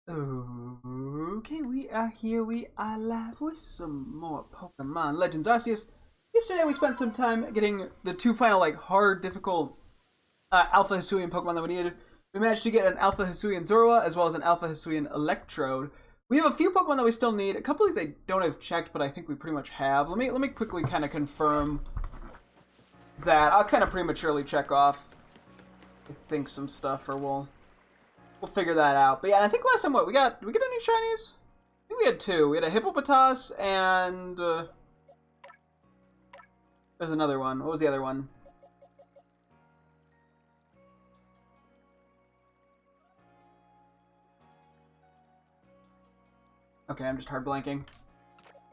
Okay, we are here. We are live with some more Pokemon Legends Arceus. Yesterday we spent some time getting the two final, hard, difficult Alpha Hisuian Pokemon that we needed. We managed to get an Alpha Hisuian Zorua as well as an Alpha Hisuian Electrode. We have a few Pokemon that we still need. A couple of these I don't have checked, but I think we pretty much have. Let me quickly kind of confirm that. I'll kind of prematurely check off, I think, some stuff, or we'll figure that out. But yeah, I think last time, did we get any shinies? I think we had two. We had a Hippopotas and there's another one. What was the other one? Okay, I'm just hard blanking.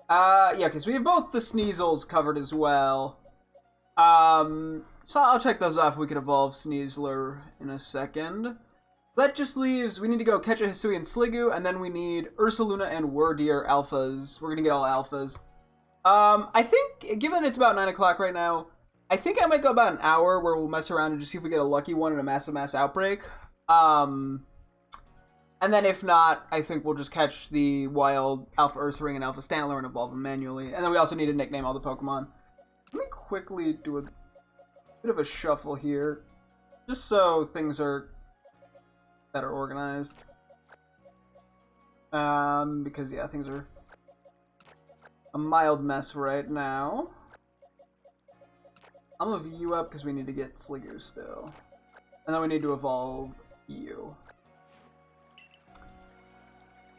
Yeah, okay, so we have both the Sneasels covered as well. So I'll check those off. We could evolve Sneasler in a second. That just leaves, we need to go catch a Hisuian Sliggoo, and then we need Ursaluna and Wordeer Alphas. We're gonna get all Alphas. I think, given it's about 9 o'clock right now, I think I might go about an hour where we'll mess around and just see if we get a lucky one in a mass outbreak. And then if not, I think we'll just catch the wild Alpha Ursaring and Alpha Stantler and evolve them manually. And then we also need to nickname all the Pokemon. Let me quickly do a bit of a shuffle here, just so things are better organized. Because yeah, things are a mild mess right now. I'm gonna move you up because we need to get Sliggoo still. And then we need to evolve you.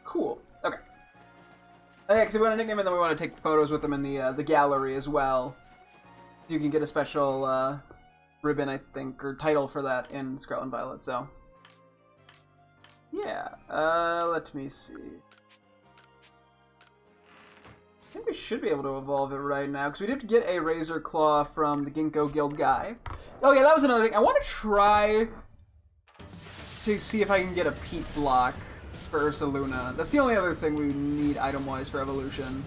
Cool. Okay. Yeah, because we want to nickname it, and then we want to take photos with them in the gallery as well. You can get a special ribbon, I think, or title for that in Scarlet and Violet, so. Yeah, let me see. I think we should be able to evolve it right now, because we did get a Razor Claw from the Ginkgo Guild guy. Oh yeah, that was another thing. I want to try to see if I can get a Peat Block for Ursaluna. That's the only other thing we need item-wise for evolution.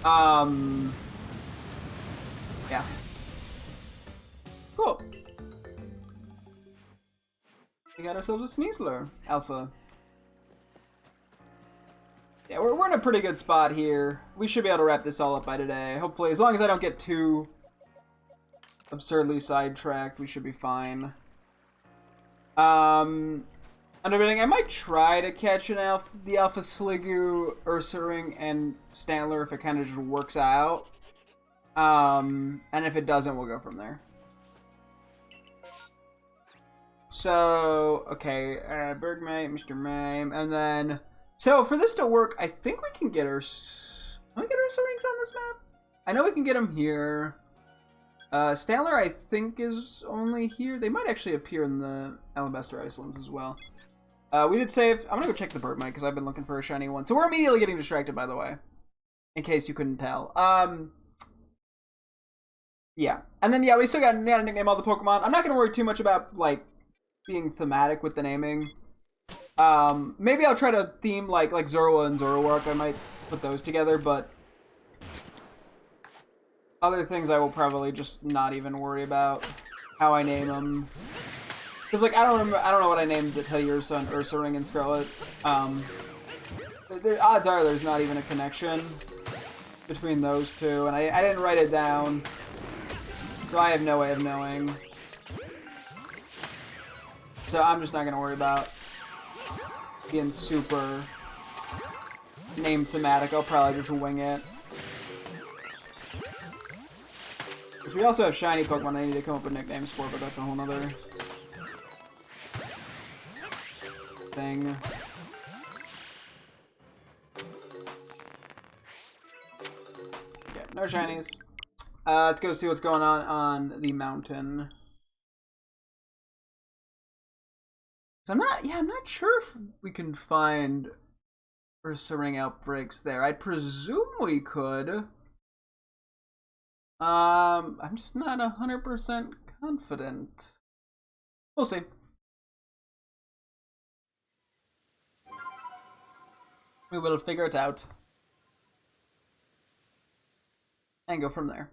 Yeah. Cool. We got ourselves a Sneasler Alpha. Yeah, we're in a pretty good spot here. We should be able to wrap this all up by today. Hopefully, as long as I don't get too absurdly sidetracked, we should be fine. Under everything, I might try to catch the Alpha Sliggoo, Ursaring, and Stantler if it kind of just works out. And if it doesn't, we'll go from there. So, okay, Bergmate, Mr. Mime, and then, so for this to work, I think we can get can we get Ursalings on this map? I know we can get them here. Stantler, I think, is only here. They might actually appear in the Alabaster Icelands as well. We did save. I'm gonna go check the Bergmite because I've been looking for a shiny one. So we're immediately getting distracted, by the way, in case you couldn't tell. Yeah, and then yeah, we still got to nickname all the Pokemon. I'm not gonna worry too much about being thematic with the naming. Maybe I'll try to theme like Zorua and Zoroark. I might put those together, but other things I will probably just not even worry about how I name them. Because I don't know what I named the Teddiursa and Ursaring and Scarlet. The odds are there's not even a connection between those two, and I didn't write it down, so I have no way of knowing. So I'm just not gonna worry about being super name thematic. I'll probably just wing it. Which we also have shiny Pokemon I need to come up with nicknames for, but that's a whole nother thing. Yeah, no shinies. Let's go see what's going on the mountain. I'm not sure if we can find Ursaring outbreaks there. I presume we could. I'm just not 100% confident. We'll see. We will figure it out. And go from there.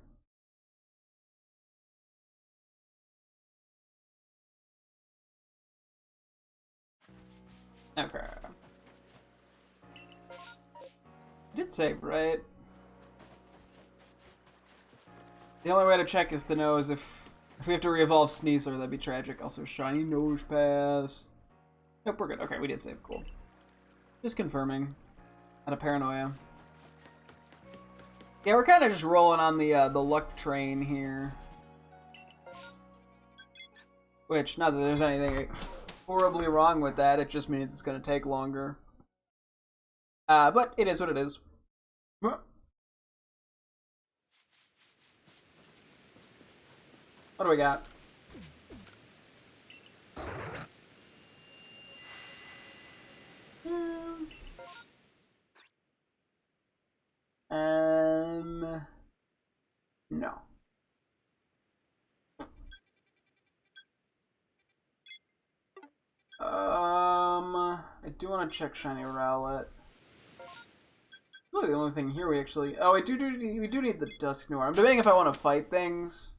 Okay. You did save, right? The only way to check is to know is if we have to re-evolve Sneasler, that'd be tragic. Also, shiny nose pass. Nope, we're good. Okay, we did save. Cool. Just confirming. Out of paranoia. Yeah, we're kind of just rolling on the luck train here. Which, not that there's anything horribly wrong with that, it just means it's going to take longer. But it is what it is. What do we got? No. I do want to check Shiny Rowlet. Really, the only thing here we actually... Oh, we do need the Dusk Noir. I'm debating if I want to fight things.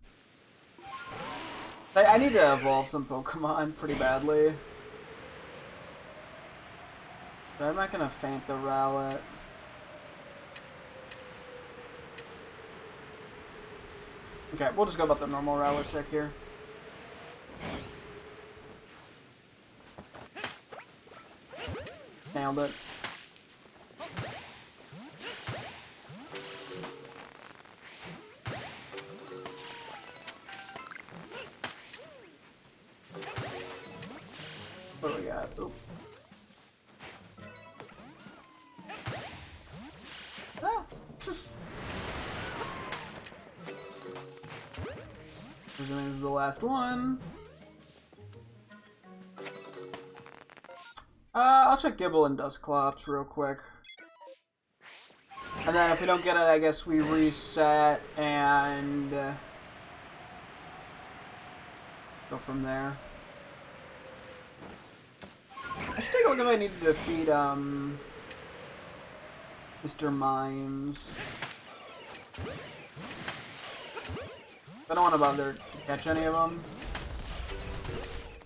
I need to evolve some Pokemon pretty badly. But I'm not going to faint the Rowlet. Okay, we'll just go about the normal Rowlet check here. Nailed it. What do we got? Oop. Ah. This is the last one. I'll check Gibble and Dusclops real quick. And then if we don't get it, I guess we reset and go from there. I should take a look if I need to defeat Mr. Mimes. I don't want to bother to catch any of them.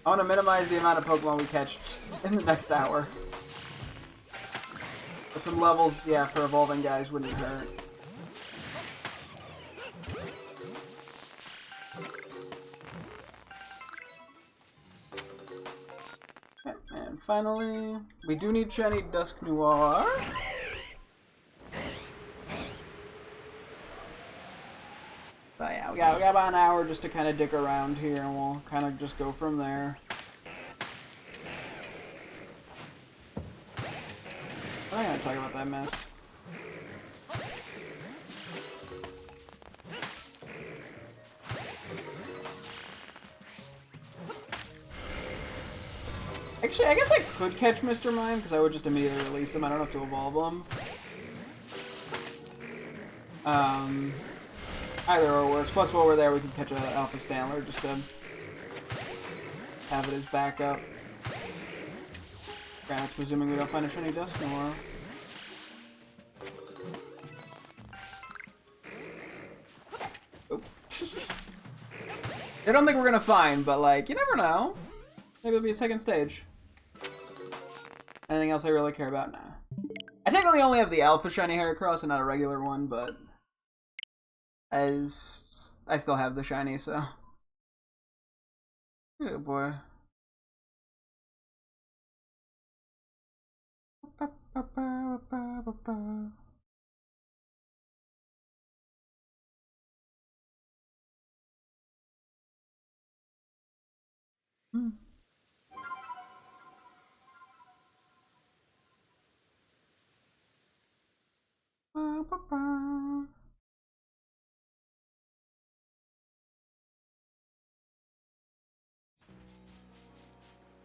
I want to minimize the amount of Pokemon we catch in the next hour. But some levels, yeah, for evolving guys wouldn't hurt. Okay, and finally, we do need shiny Dusk Noir. But yeah, we got about an hour just to kind of dick around here, and we'll kind of just go from there. I'm not gonna talk about that mess. Actually, I guess I could catch Mr. Mime, because I would just immediately release him. I don't have to evolve him. Either or works. Plus, while we're there, we can catch an Alpha Stantler just to have it as backup. Granted, presuming we don't find a shiny Dusk Noir. Oop. I don't think we're gonna find, but like, you never know. Maybe it'll be a second stage. Anything else I really care about? Nah. I technically only have the Alpha Shiny Heracross and not a regular one, but as I still have the shiny, so. Good boy.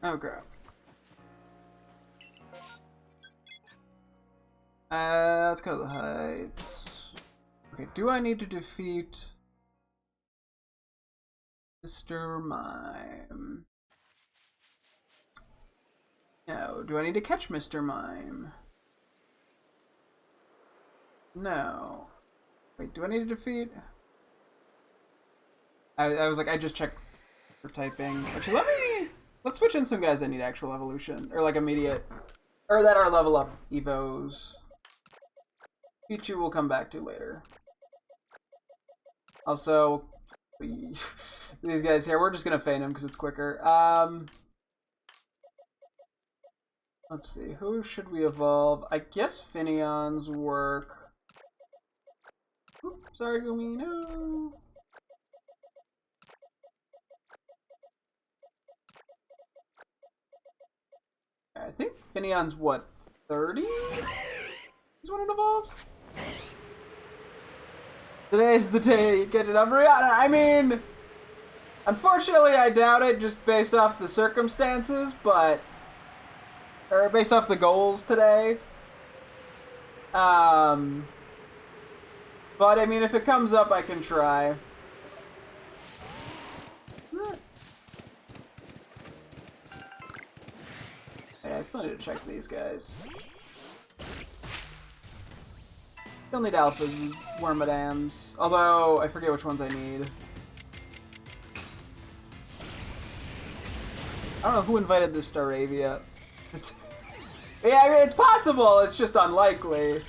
Oh crap. Let's go to the heights. Okay, do I need to defeat Mr. Mime? No. Do I need to catch Mr. Mime? No. Wait, do I need to defeat? I was like, I just checked for typing. Actually, let's switch in some guys that need actual evolution, or like immediate, or that are level up evos. Pichu will come back to later. Also, these guys here, we're just gonna feign them because it's quicker. Let's see, who should we evolve? I guess Finneon's work. Oop, sorry, Gumi, no. I think Finneon's what, 30? Is when it evolves? Today's the day you catch an Umbreon. I mean, unfortunately, I doubt it just based off the circumstances, but. Or based off the goals today. But I mean, if it comes up, I can try. Yeah, I still need to check these guys. Still need Alphas and Wormadams. Although, I forget which ones I need. I don't know who invited this Staravia. Yeah, I mean, it's possible, it's just unlikely.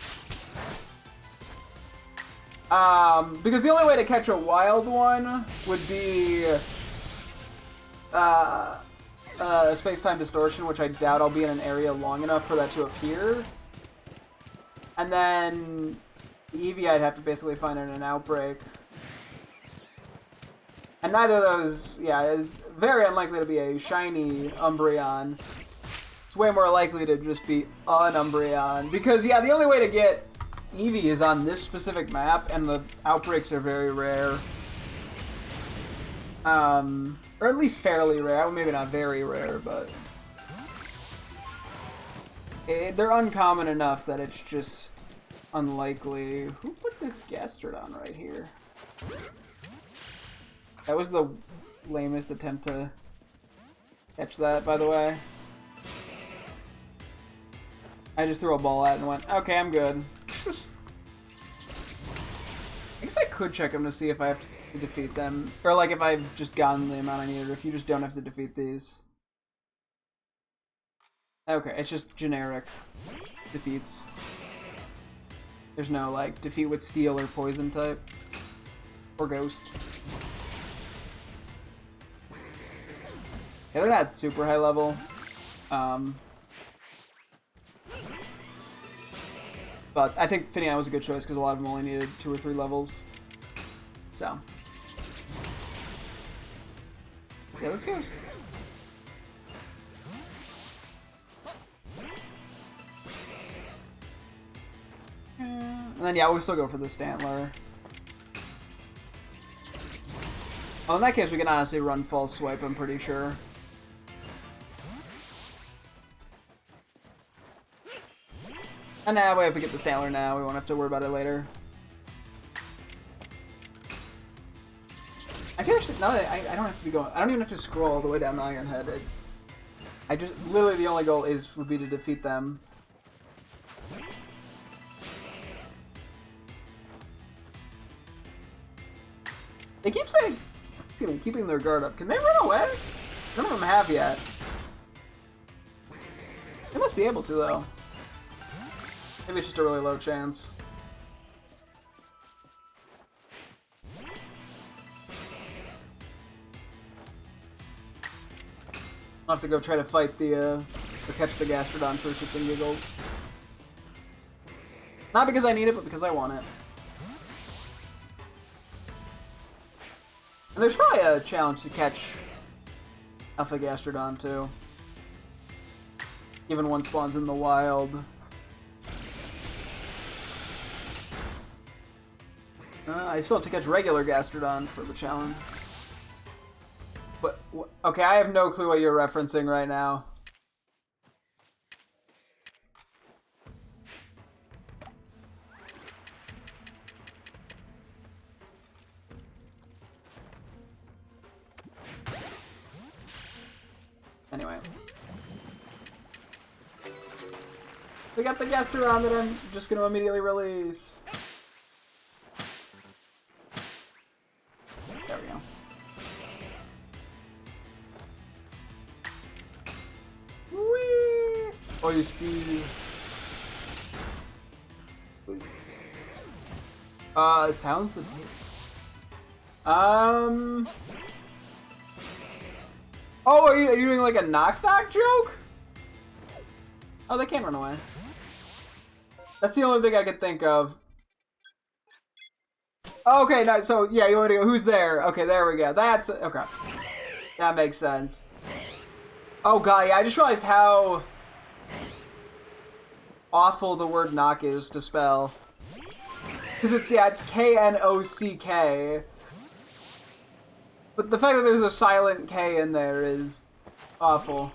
Because the only way to catch a wild one would be space-time distortion, which I doubt I'll be in an area long enough for that to appear. And then Eevee I'd have to basically find in an outbreak. And neither of those, yeah, is very unlikely to be a shiny Umbreon. It's way more likely to just be an Umbreon. Because, yeah, the only way to get Eevee is on this specific map, and the outbreaks are very rare. Or at least fairly rare. Well, maybe not very rare, but they're uncommon enough that it's just unlikely. Who put this Gastrodon right here? That was the lamest attempt to catch that, by the way. I just threw a ball at it and went, okay, I'm good. I guess I could check them to see if I have to defeat them. Or, like, if I've just gotten the amount I needed, or if you just don't have to defeat these. Okay, it's just generic defeats. There's no, like, defeat with steel or poison type. Or ghost. Yeah, they're not super high level. But I think Finneon was a good choice because a lot of them only needed 2 or 3 levels. So. Yeah, let's go. And then, yeah, we'll still go for the Stantler. Oh, in that case, we can honestly run False Swipe, I'm pretty sure. And now, if we get the Stantler now, we won't have to worry about it later. I can actually, now that I don't have to be going, I don't even have to scroll all the way down to Iron Head. I just, literally the only goal would be to defeat them. They keep saying, excuse me, keeping their guard up. Can they run away? None of them have yet. They must be able to, though. Maybe it's just a really low chance. I'll have to go try to fight or catch the Gastrodon for shits and giggles. Not because I need it, but because I want it. And there's probably a challenge to catch Alpha Gastrodon, too. Even one spawns in the wild. I still have to catch regular Gastrodon for the challenge. But, okay, I have no clue what you're referencing right now. Anyway. We got the Gastrodon that I'm just going to immediately release. There we go. Whee! Oh, you speed. Sounds the Oh, are you doing like a knock-knock joke? Oh, they can't run away. That's the only thing I could think of. Okay, no, so yeah, you want to go, who's there? Okay, there we go. That's, okay. That makes sense. Oh god, yeah, I just realized how awful the word knock is to spell. Because it's, yeah, it's K-N-O-C-K. But the fact that there's a silent K in there is awful.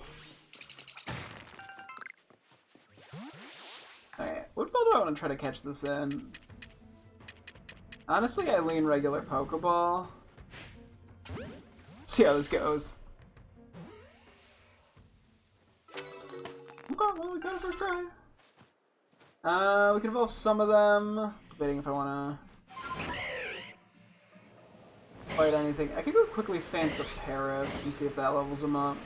Alright, what build do I want to try to catch this in? Honestly, I lean regular Pokeball. See how this goes. Okay, well, we got it first try. We can evolve some of them. Debating if I want to fight anything. I could go quickly Fant the Paris and see if that levels him up.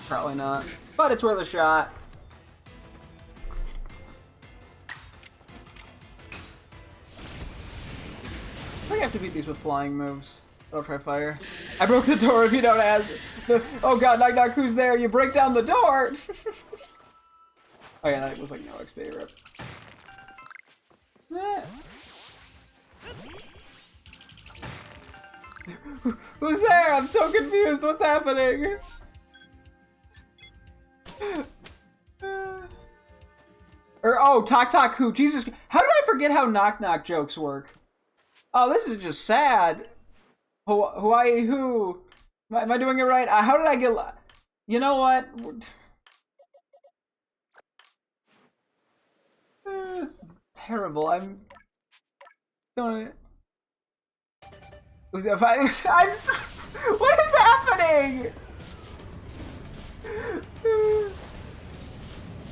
Probably not, but it's worth a shot. I think I have to beat these with flying moves. I'll try fire. I broke the door if you don't ask. Oh god, knock knock, who's there? You break down the door! Oh yeah, that was like no XP rip. Yeah. Who's there? I'm so confused. What's happening? Or oh, talk talk who? Jesus, how did I forget how knock knock jokes work? Oh, this is just sad. Hawaii who? Am I doing it right? How did I get? You know what? It's terrible. I'm going. Who's that fighting? What is happening?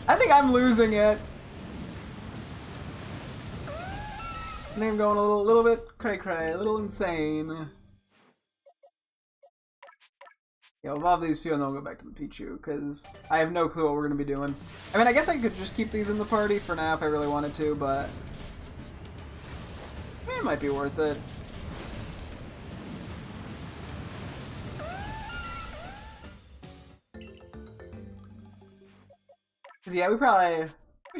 I think I'm losing it. I think I'm going a little bit cray-cray, a little insane. Yeah, evolve these few and then we'll go back to the Pichu, because I have no clue what we're going to be doing. I mean, I guess I could just keep these in the party for now if I really wanted to, but it might be worth it. Because yeah, we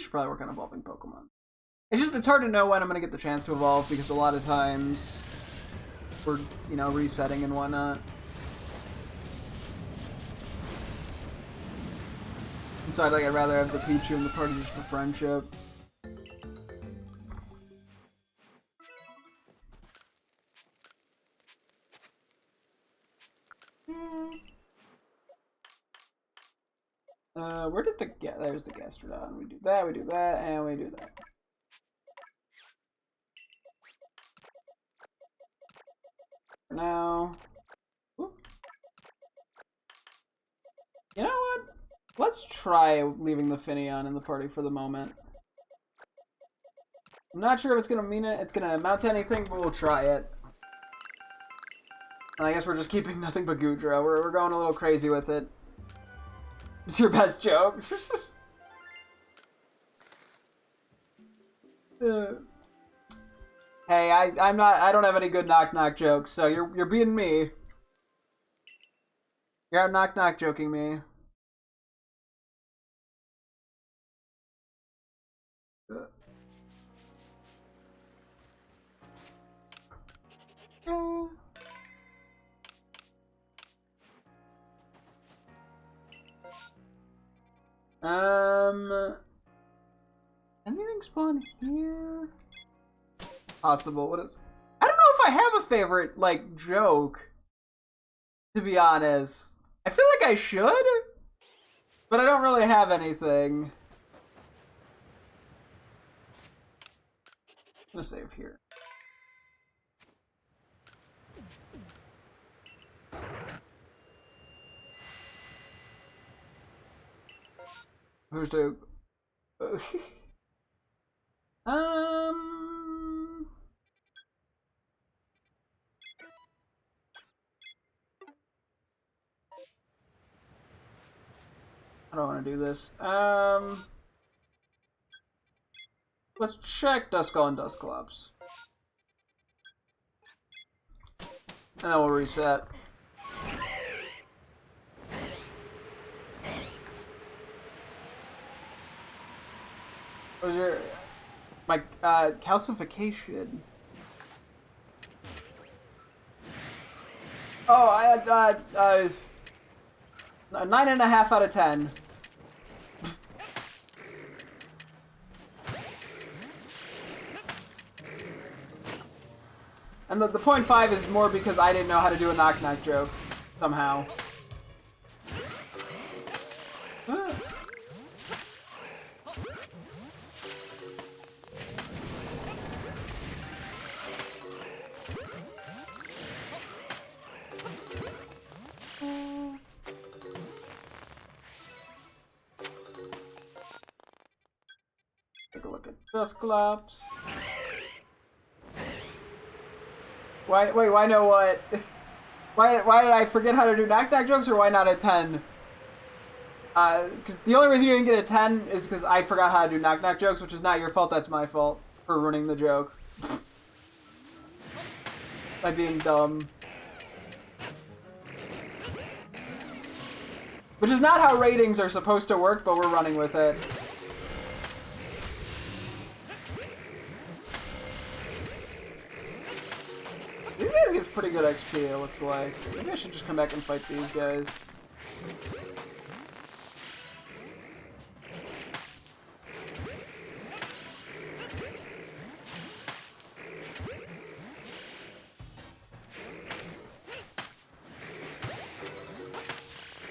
should probably work on evolving Pokemon. It's hard to know when I'm going to get the chance to evolve, because a lot of times we're, you know, resetting and whatnot. Besides, like, I'd rather have the Pichu in the party just for friendship. Where did there's the Gastrodon. We do that, and we do that. For now. Whoop. You know what? Let's try leaving the Finneon in the party for the moment. I'm not sure if it's gonna amount to anything, but we'll try it. And I guess we're just keeping nothing but Goodra. We're going a little crazy with it. It's your best joke. Hey, I don't have any good knock knock jokes, so you're being me. You're out knock knock joking me. Anything spawn here? Possible. What is? I don't know if I have a favorite like joke. To be honest, I feel like I should, but I don't really have anything. I'm gonna save here. Who's the? How don't want to do this. Let's check Duskull and Dusclops. And then we'll reset. What was your... My, calcification. Oh, I had, 9.5 out of 10. And the 0.5 is more because I didn't know how to do a knock-knock joke, somehow. Take a look at Dusclops. Wait, why know what? Why did I forget how to do knock-knock jokes, or why not a 10? Because the only reason you didn't get a 10 is because I forgot how to do knock-knock jokes, which is not your fault, that's my fault for ruining the joke. By being dumb. Which is not how ratings are supposed to work, but we're running with it. These guys give pretty good XP, it looks like. Maybe I should just come back and fight these guys.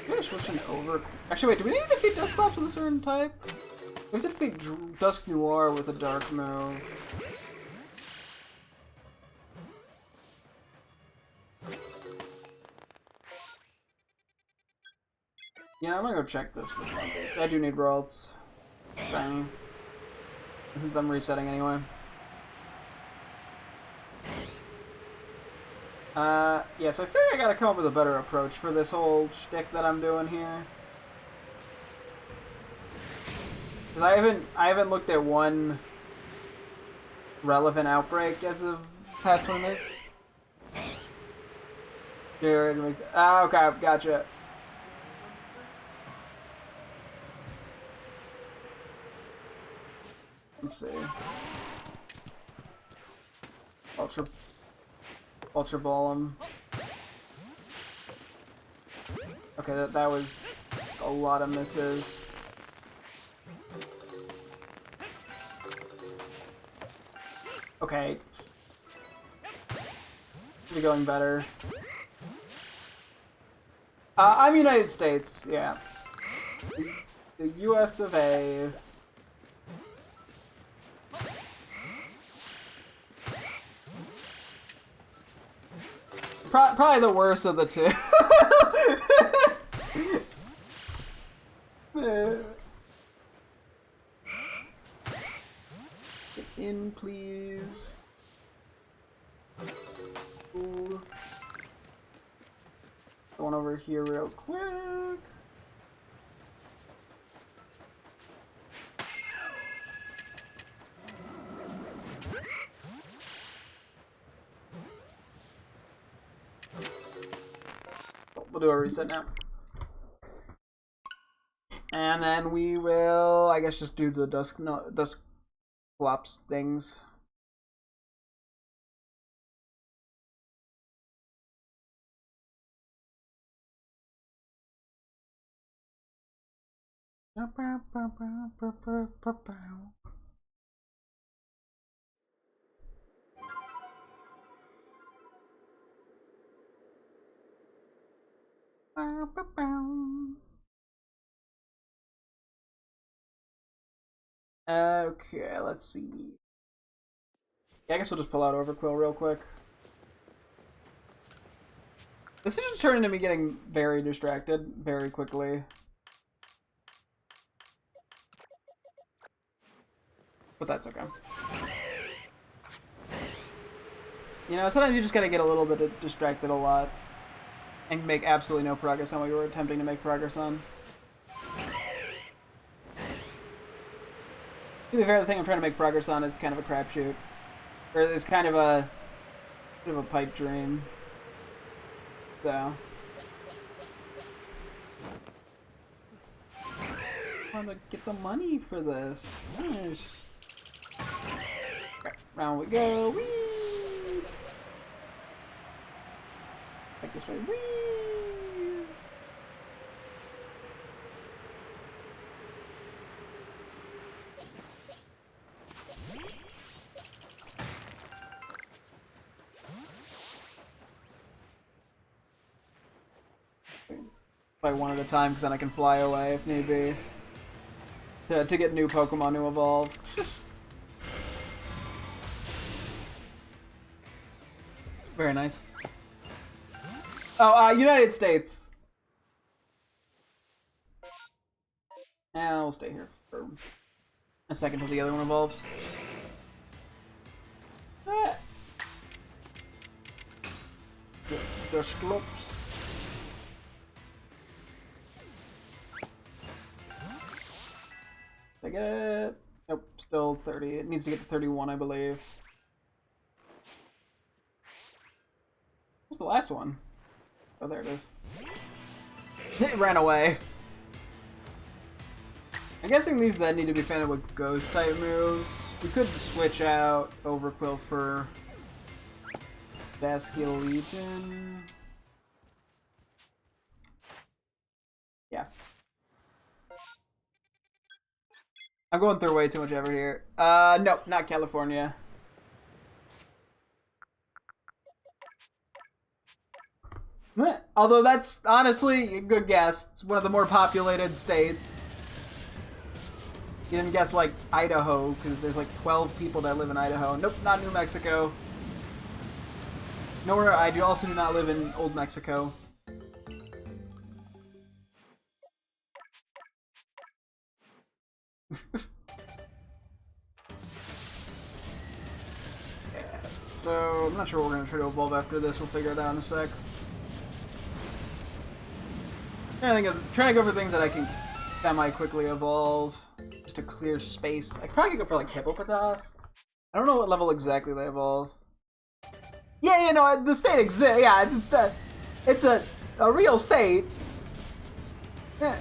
Maybe switching over. Actually, wait, do we need to defeat Dusclops with a certain type? We have to defeat Dusk Noir with a dark move. Yeah, I'm gonna go check this for funsies. I do need rolls. Dang. Since I'm resetting anyway. Yeah, so I figure I gotta come up with a better approach for this whole shtick that I'm doing here. Cause I haven't looked at one relevant outbreak as of past 20 minutes. Ah, okay, gotcha. Let's see. Ultra Ball him. Okay, that was a lot of misses. Okay. Should be going better. I'm United States, yeah. The US of A. Probably the worst of the two. Get in, please. Ooh. Going over here real quick. We'll do a reset now. And then we will, I guess, just do the Dusclops things. Okay, let's see. Yeah, I guess we'll just pull out Overquill real quick. This is just turning to me getting very distracted very quickly. But that's okay. You know, sometimes you just gotta get a little bit distracted a lot. And make absolutely no progress on what you were attempting to make progress on. To be fair, the thing I'm trying to make progress on is kind of a crapshoot. Or is kind of a bit of a pipe dream. So. I want to get the money for this. Nice. Okay, round we go. Whee! Back this way. Whee! Play one at a time, because then I can fly away if need be. To get new Pokemon to evolve. Very nice. Oh, United States! And I'll stay here for a second till the other one evolves. Ah. The Sklops. Did I get it? Nope, still 30. It needs to get to 31, I believe. Where's the last one? Oh, there it is. It ran away. I'm guessing these then need to be fanned with ghost type moves. We could switch out Overquill for Vascular Legion. Yeah. I'm going through way too much effort here. Nope, not California. Although that's honestly a good guess. It's one of the more populated states. You didn't guess like Idaho, because there's like 12 people that live in Idaho. Nope, not New Mexico. Nor I do also do not live in Old Mexico. So, I'm not sure what we're going to try to evolve after this. We'll figure it out in a sec. Trying to go for things that I can semi-quickly evolve. Just to clear space. I could probably go for like Hippopotas. I don't know what level exactly they evolve. Yeah, no, the state exists. Yeah, it's a real state. Yeah.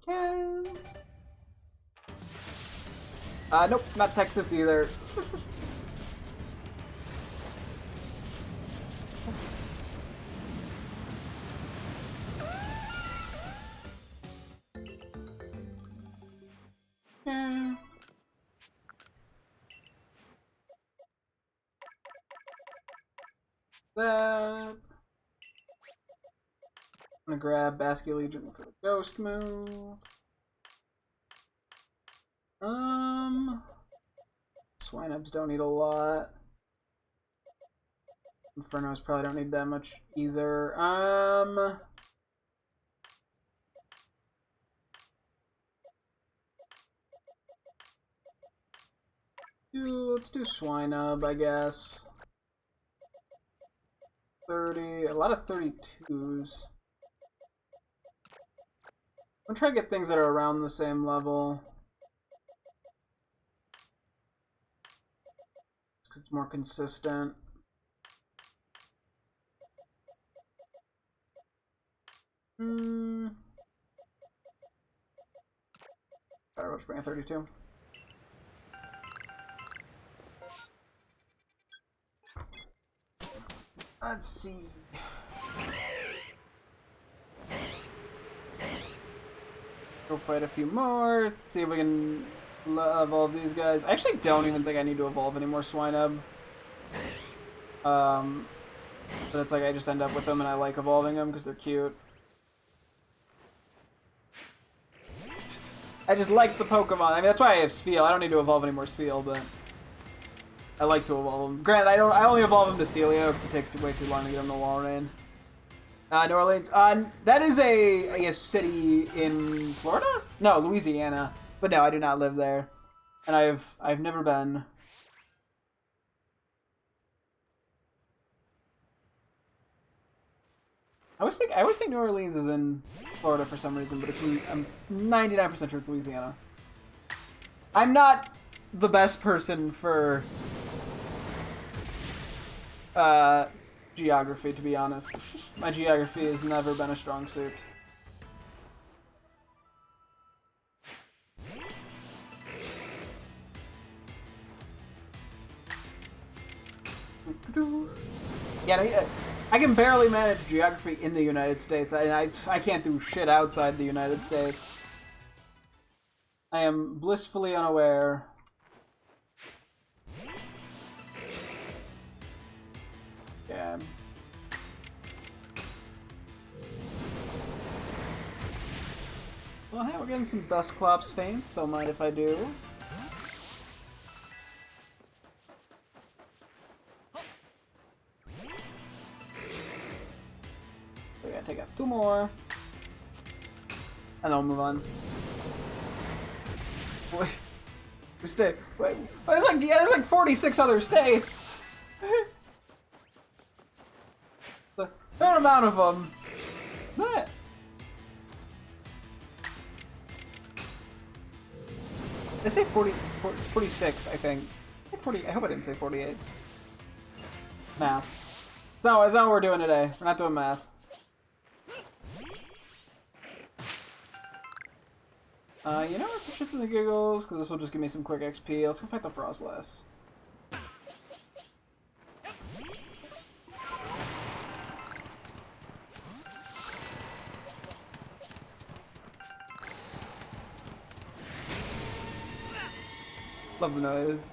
Okay. Nope, not Texas either. That. I'm gonna grab Basque Legion for the Ghost move. Swinubs don't need a lot. Infernos probably don't need that much either. Let's do Swinub, I guess. 30, a lot of 32s. I'm trying to get things that are around the same level. Because it's more consistent. Alright, let's bring a 32. Let's see. Go fight a few more. See if we can evolve these guys. I actually don't even think I need to evolve any more Swinub. But it's like I just end up with them and I like evolving them because they're cute. I just like the Pokemon. I mean, that's why I have Spheal. I don't need to evolve any more Spheal, but I like to evolve them. Granted, I only evolve them to Celio because it takes way too long to get them to Walrein. New Orleans. That is I guess, city in Florida? No, Louisiana. But no, I do not live there, and I've never been. I always think New Orleans is in Florida for some reason, but I'm 99% sure it's Louisiana. I'm not the best person for geography, to be honest. My geography has never been a strong suit. Yeah, I can barely manage geography in the United States. I can't do shit outside the United States. I am blissfully unaware. Yeah. Well, hey, we're getting some Dusclops feints. Don't mind if I do. We gotta take out 2 more. And then we'll move on. Wait. We stay. Wait. There's like 46 other states. The fair amount of them. But I say 46, I think. 40. I hope I didn't say 48. Math. No, it's not what we're doing today. We're not doing math. You know what? For shits and the giggles, because this will just give me some quick XP. Let's go fight the Frostlass. Love the noise.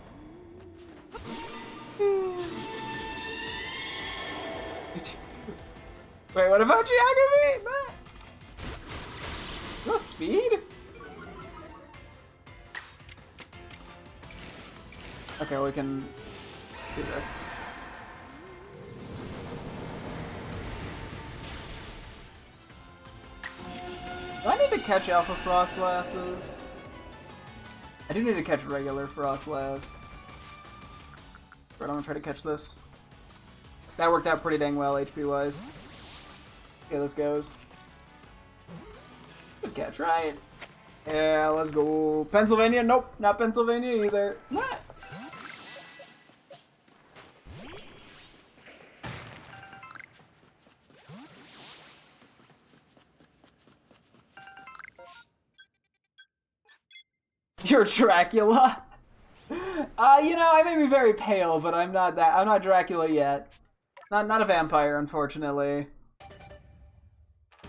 Wait, what about geography? What speed? Okay, we can do this. Do I need to catch Alpha Frostlasses? I do need to catch regular Frostlass. But I'm gonna try to catch this. That worked out pretty dang well, HP-wise. Okay, this goes. Good catch, right? Yeah, let's go. Pennsylvania? Nope, not Pennsylvania either. What? You're Dracula? You know, I may be very pale, but I'm not that. I'm not Dracula yet. Not a vampire, unfortunately.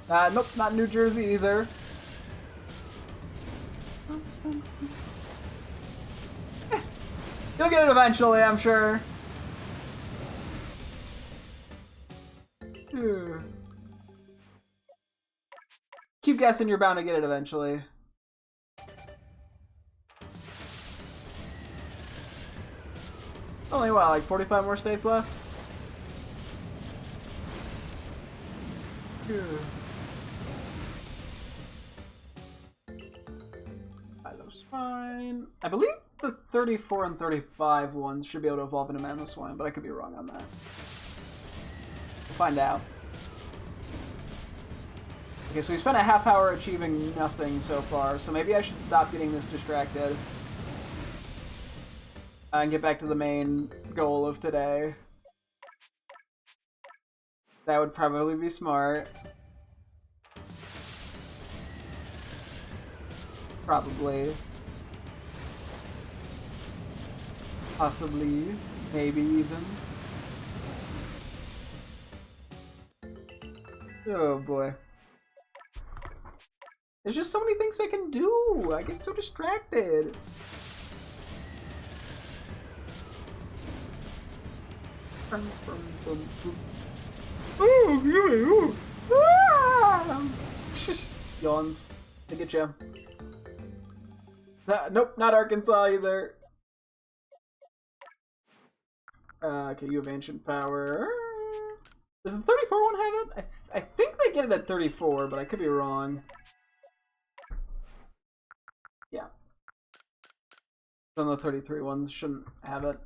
Nope, not New Jersey either. You'll get it eventually, I'm sure. Keep guessing, you're bound to get it eventually. Only what, like 45 more states left? That's fine. I believe the 34 and 35 ones should be able to evolve into Mamoswine, but I could be wrong on that. We'll find out. Okay, so we spent a half hour achieving nothing so far, so maybe I should stop getting this distracted. And get back to the main goal of today. That would probably be smart. Probably. Possibly. Maybe even. Oh boy. There's just so many things I can do! I get so distracted! Ooh, ah! Yawns. I get you. Nope, not Arkansas either. Okay, you have ancient power. Does the 34 one have it? I think they get it at 34, but I could be wrong. Yeah. Then the 33 ones shouldn't have it.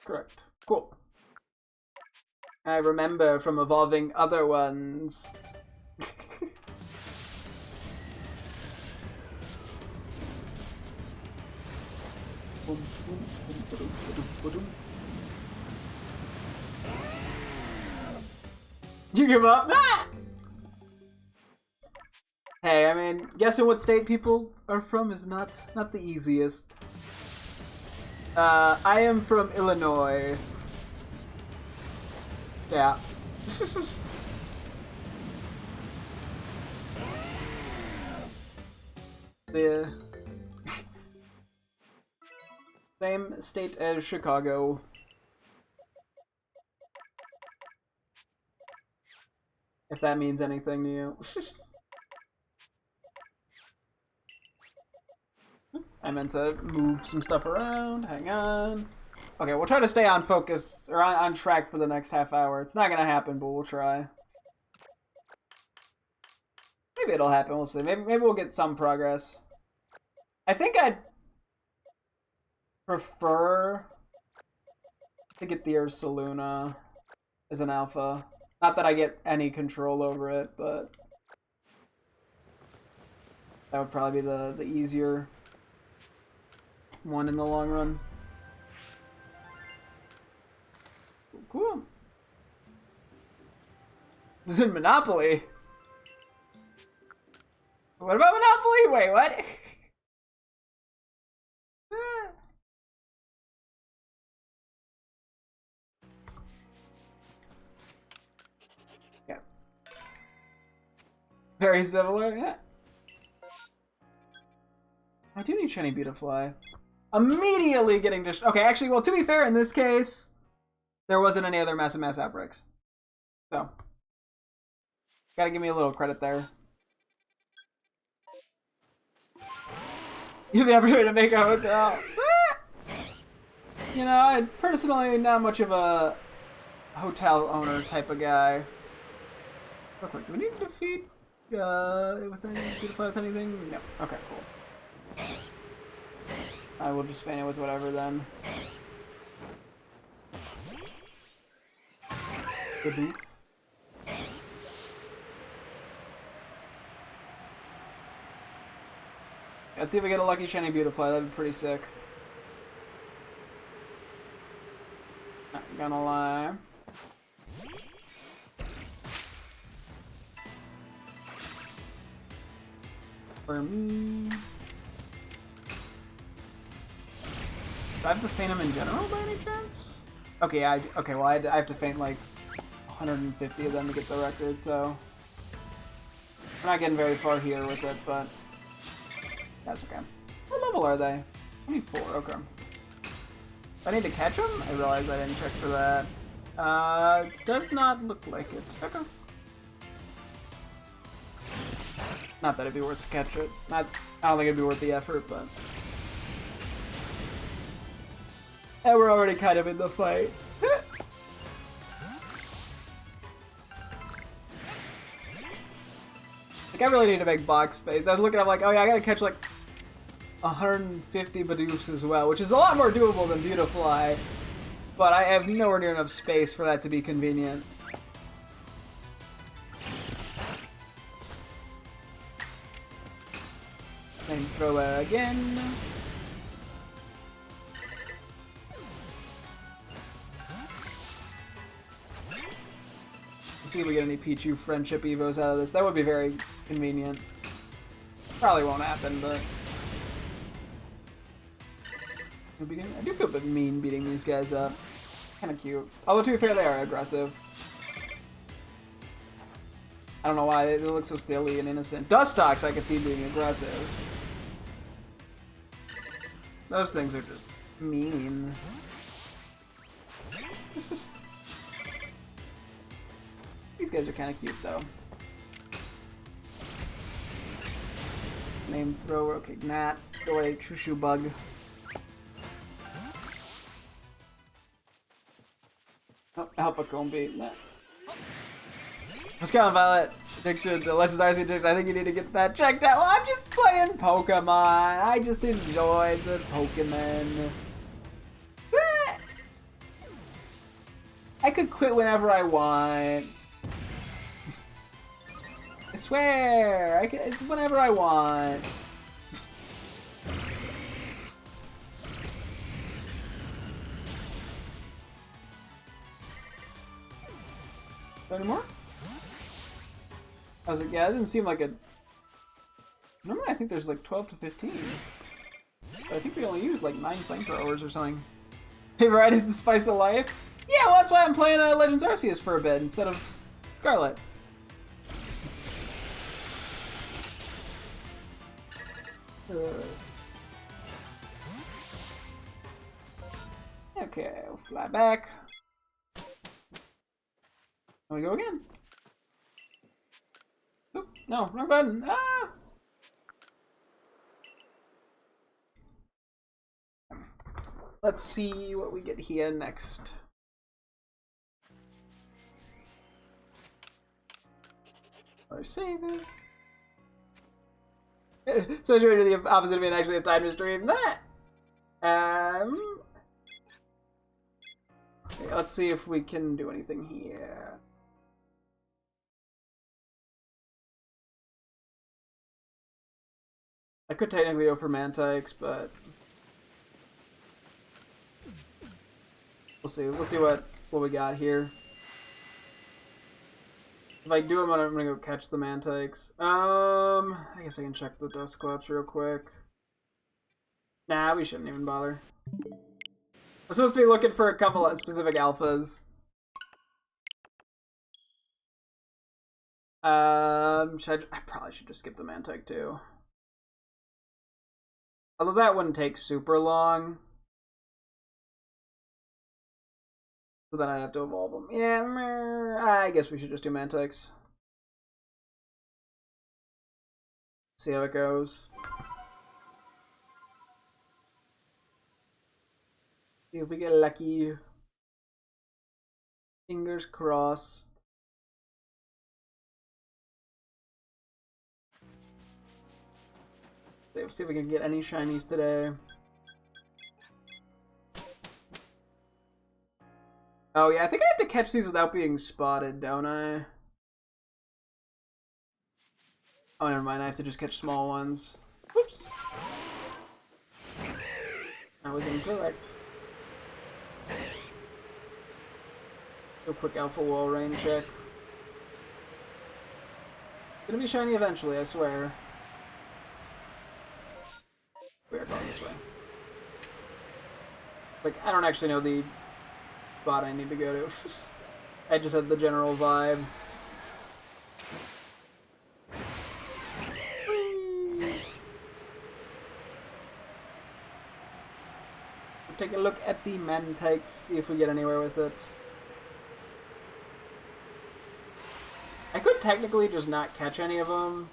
Correct. Cool. I remember from evolving other ones. You give up? Ah! Hey, I mean, guessing what state people are from is not the easiest. I am from Illinois. Yeah. The same state as Chicago. If that means anything to you. I meant to move some stuff around. Hang on. Okay, we'll try to stay on focus, or on track for the next half hour. It's not gonna happen, but we'll try. Maybe it'll happen, we'll see. Maybe we'll get some progress. I think I'd prefer to get the Ursaluna as an alpha. Not that I get any control over it, but that would probably be the easier one in the long run. Cool. This is in Monopoly. What about Monopoly? Wait, what? Yeah. Very similar, yeah. I do need Shiny Beautifly. Immediately getting just okay. Actually, well, to be fair, in this case, there wasn't any other massive mass outbreaks, so gotta give me a little credit there. You have the opportunity to make a hotel. You know, I'm personally not much of a hotel owner type of guy. Real quick, do we need to defeat with any Beautifly with anything? No. Okay, cool. I will just feign it with whatever then. The booth. Let's see if we get a lucky shiny Beautifly. That'd be pretty sick. Not gonna lie. For me. Do I have to feint him in general by any chance? Okay, okay. Well, I have to feint like 150 of them to get the record, so we're not getting very far here with it, but that's okay. What level are they? 24. Okay. If I need to catch them, I realize I didn't check for that. Does not look like it. Okay. Not that it'd be worth to catch it. I don't think it'd be worth the effort, but. And we're already kind of in the fight. Like, I really need to make box space. I was looking at like, oh yeah, I gotta catch like 150 Bidoofs as well, which is a lot more doable than Beautifly. But I have nowhere near enough space for that to be convenient. And throw it again. See if we get any Pichu friendship evos out of this. That would be very convenient. Probably won't happen, but I do feel a bit mean beating these guys up. Kind of cute. Although to be fair, they are aggressive. I don't know why they look so silly and innocent. Dustox I could see being aggressive. Those things are just mean. These guys are kind of cute, though. Flamethrower. Okay, Gnat. Go away, Shushu Bug. Oh, Alpha Combi. Gnat. Scarlet Violet addiction, the Legends Arceus addiction. I think you need to get that checked out. Well, I'm just playing Pokemon. I just enjoy the Pokemon. I could quit whenever I want. I swear, I can whenever I want. Any more? I was like, yeah, it didn't seem like a. Normally, I think there's like 12 to 15. But I think we only used like 9 flamethrowers or something. Hey, right, is the spice of life? Yeah, well, that's why I'm playing Legends Arceus for a bit instead of Scarlet. Okay, we'll fly back. And we go again. Oop, no, wrong button. Ah! Let's see what we get here next. Or save it. So I should do the opposite of me and actually have time to stream that. Okay, let's see if we can do anything here. I could technically go for Mantix, but we'll see. We'll see what we got here. If I do, I'm gonna go catch the Mantix. I guess I can check the Dusclops real quick. Nah, we shouldn't even bother. I'm supposed to be looking for a couple of specific alphas. I probably should just skip the Mantike too. Although that wouldn't take super long. But then I'd have to evolve them. Yeah, I guess we should just do Mantics. See how it goes. See if we get lucky. Fingers crossed. Let's see if we can get any shinies today. Oh yeah, I think I have to catch these without being spotted, don't I? Oh, never mind. I have to just catch small ones. Whoops. I was incorrect. Do a quick alpha wall rain check. Gonna be shiny eventually, I swear. We are going this way. Like, I don't actually know the spot I need to go to. I just had the general vibe. Take a look at the Mantikes, see if we get anywhere with it. I could technically just not catch any of them.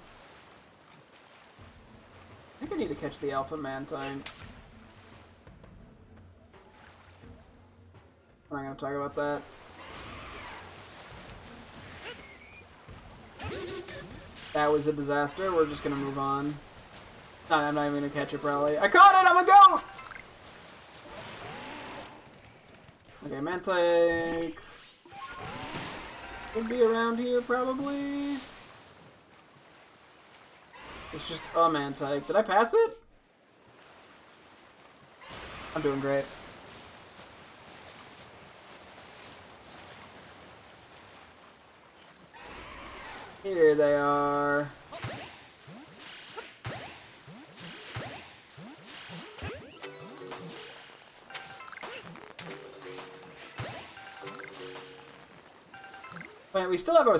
I think I need to catch the Alpha Mantine. I'm not going to talk about that. That was a disaster. We're just going to move on. No, I'm not even going to catch it, probably. I caught it! I'm a goat! Okay, Mantike. Could be around here, probably. It's just a Mantike. Did I pass it? I'm doing great. Here they are. Wait, we still have a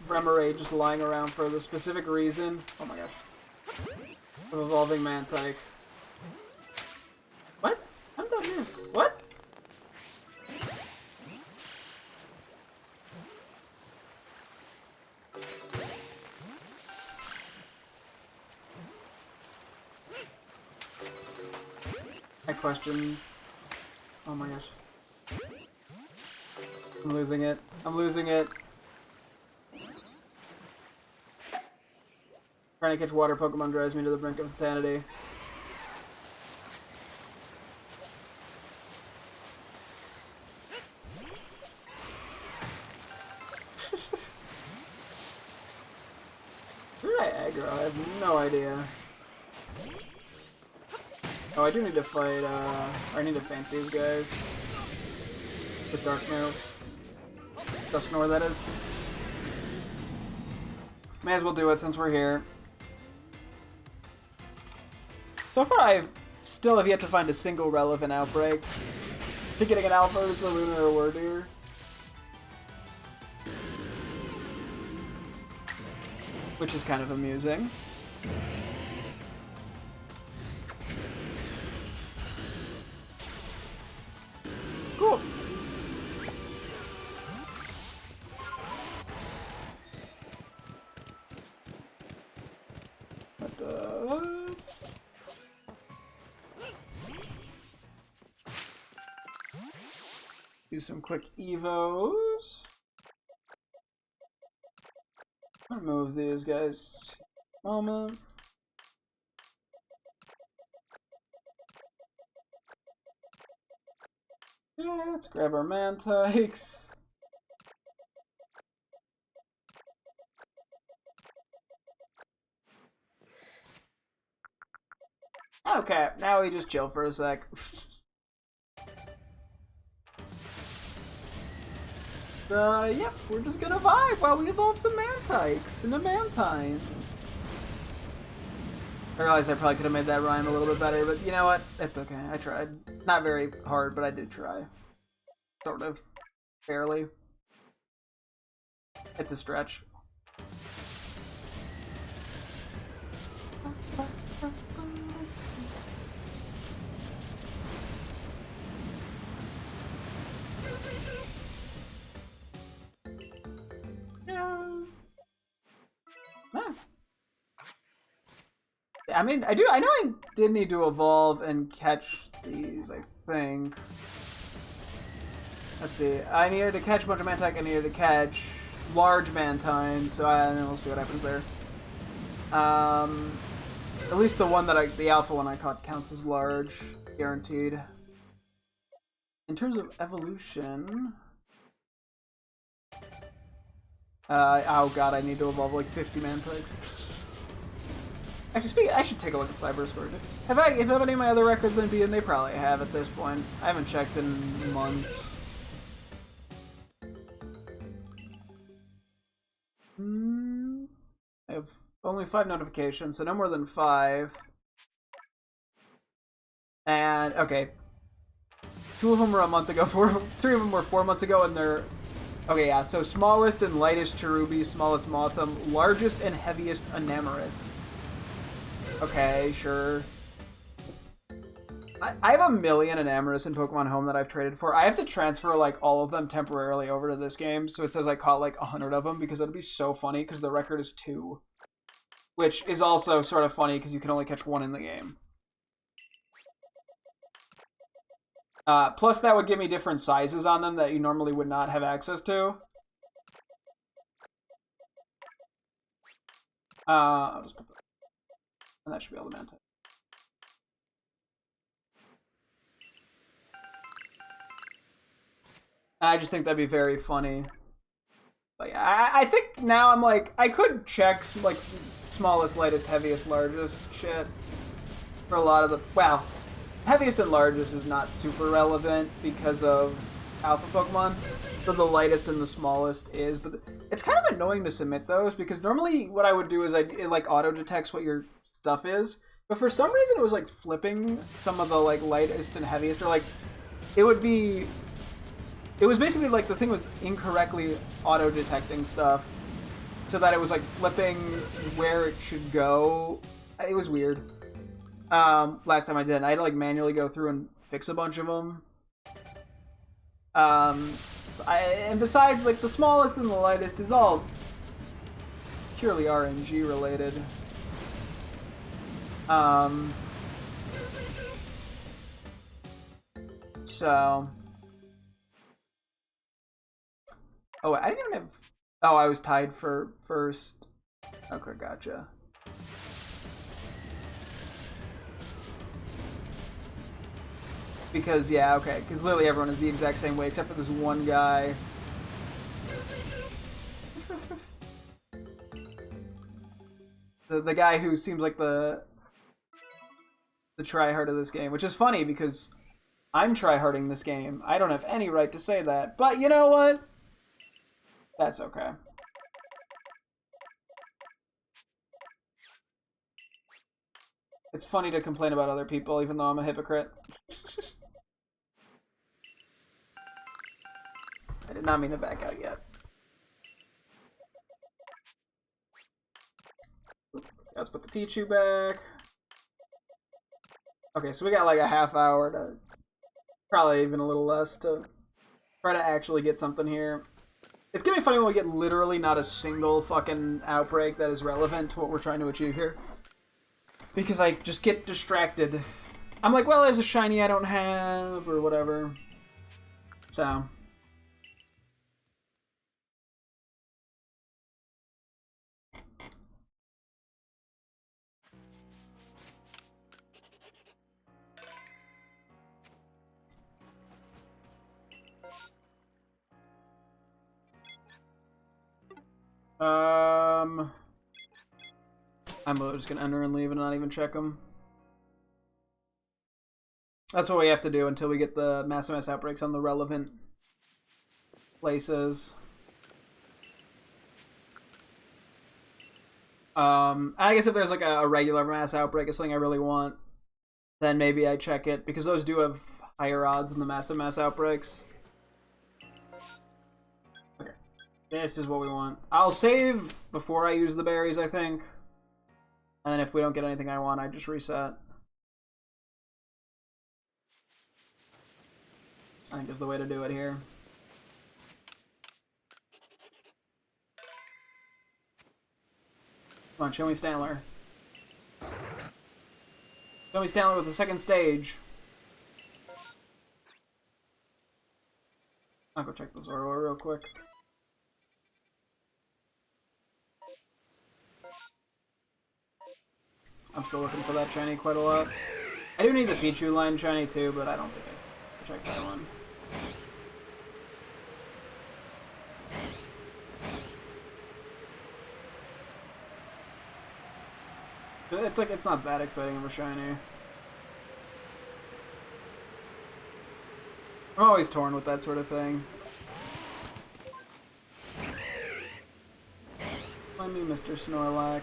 Remoraid just lying around for the specific reason. Oh my gosh. Of evolving Mantike. What? I've done this. What? I question. Oh my gosh. I'm losing it. I'm losing it. Trying to catch water Pokemon drives me to the brink of insanity. Who did I aggro? I have no idea. Oh, I do need to fight, I need to feint these guys. With dark moves. Dusknoir, that is. May as well do it since we're here. So far, I still have yet to find a single relevant outbreak. I think getting an Alpha is a Lunar or Wardeer. Which is kind of amusing. Cool. That does. Do some quick evos. I'll move these guys. Moment. Yeah, let's grab our Mantikes. Okay, now we just chill for a sec. Yep, we're just gonna vibe while we evolve some Mantikes and a Mantine. I realized I probably could have made that rhyme a little bit better, but you know what? It's okay. I tried. Not very hard, but I did try. Sort of. Barely. It's a stretch. I mean, I know I did need to evolve and catch these, I think. Let's see. I needed to catch a bunch of Mantike, I needed to catch large Mantine, so we'll see what happens there. At least the one that the Alpha one I caught counts as large, guaranteed. In terms of evolution... oh god, I need to evolve like 50 Mantikes. Actually, I should take a look at Cyber Sword. Have any of my other records been beaten? They probably have at this point. I haven't checked in months. I have only 5 notifications, so no more than 5. And, okay. 2 of them were a month ago, 3 of them were 4 months ago, and they're... Okay, yeah, so smallest and lightest Cherubi, smallest Mothim, largest and heaviest Enamorus. Okay, sure. I have a million Enamorus in Pokemon Home that I've traded for. I have to transfer, like, all of them temporarily over to this game, so it says I caught, like, 100 of them, because that'd be so funny, because the record is 2. Which is also sort of funny, because you can only catch 1 in the game. Plus, that would give me different sizes on them that you normally would not have access to. I'll just put that. And that should be all the Mantike. I just think that'd be very funny. But yeah, I think now I'm like, I could check like smallest, lightest, heaviest, largest shit for a lot of the, well, heaviest and largest is not super relevant because of Alpha Pokemon. So the lightest and the smallest is, but it's kind of annoying to submit those because normally what I would do is it like auto detects what your stuff is, but for some reason it was like flipping some of the like lightest and heaviest, or like it was basically like the thing was incorrectly auto detecting stuff, so that it was like flipping where it should go. It was weird. Last time I did, I had to like manually go through and fix a bunch of them. And besides, like, the smallest and the lightest is all purely RNG related. So... Oh, I didn't even have... Oh, I was tied for first. Okay, gotcha. Because, yeah, okay. Because literally everyone is the exact same way, except for this one guy. The guy who seems like the tryhard of this game. Which is funny, because I'm tryharding this game. I don't have any right to say that. But you know what? That's okay. It's funny to complain about other people, even though I'm a hypocrite. I did not mean to back out yet. Let's put the Pichu back. Okay, so we got like a half hour to... Probably even a little less to try to actually get something here. It's gonna be funny when we get literally not a single fucking outbreak that is relevant to what we're trying to achieve here. Because I just get distracted. I'm like, well, there's a shiny I don't have, or whatever. So... I'm just gonna enter and leave and not even check them. That's what we have to do until we get the mass outbreaks on the relevant places. I guess if there's like a regular mass outbreak is something I really want, then maybe I check it, because those do have higher odds than the mass outbreaks. Okay, this is what we want. I'll save before I use the berries, I think. And then if we don't get anything I want, I just reset. I think is the way to do it here. Come on, show me Stanler. Show me Stanler with the second stage. I'll go check the Zoroark real quick. I'm still looking for that shiny quite a lot. I do need the Pichu line shiny too, but I don't think I checked that one. It's like, it's not that exciting of a shiny. I'm always torn with that sort of thing. Find me Mr. Snorlax.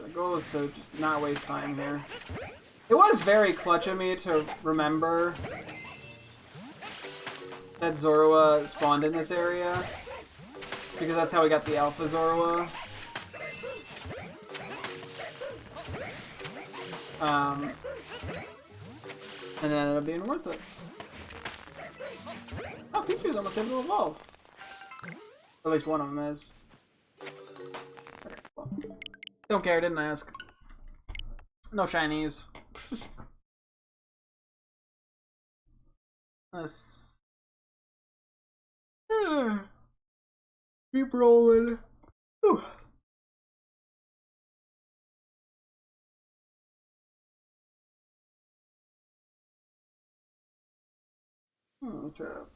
The goal is to just not waste time here. It was very clutch of me to remember that Zorua spawned in this area, because that's how we got the Alpha Zorua. And it ended up being worth it. Oh, Pichu's almost able to evolve. At least one of them is. Okay, well. Don't care, didn't ask. No shinies. Let's... Keep rolling. Whew. Try it out.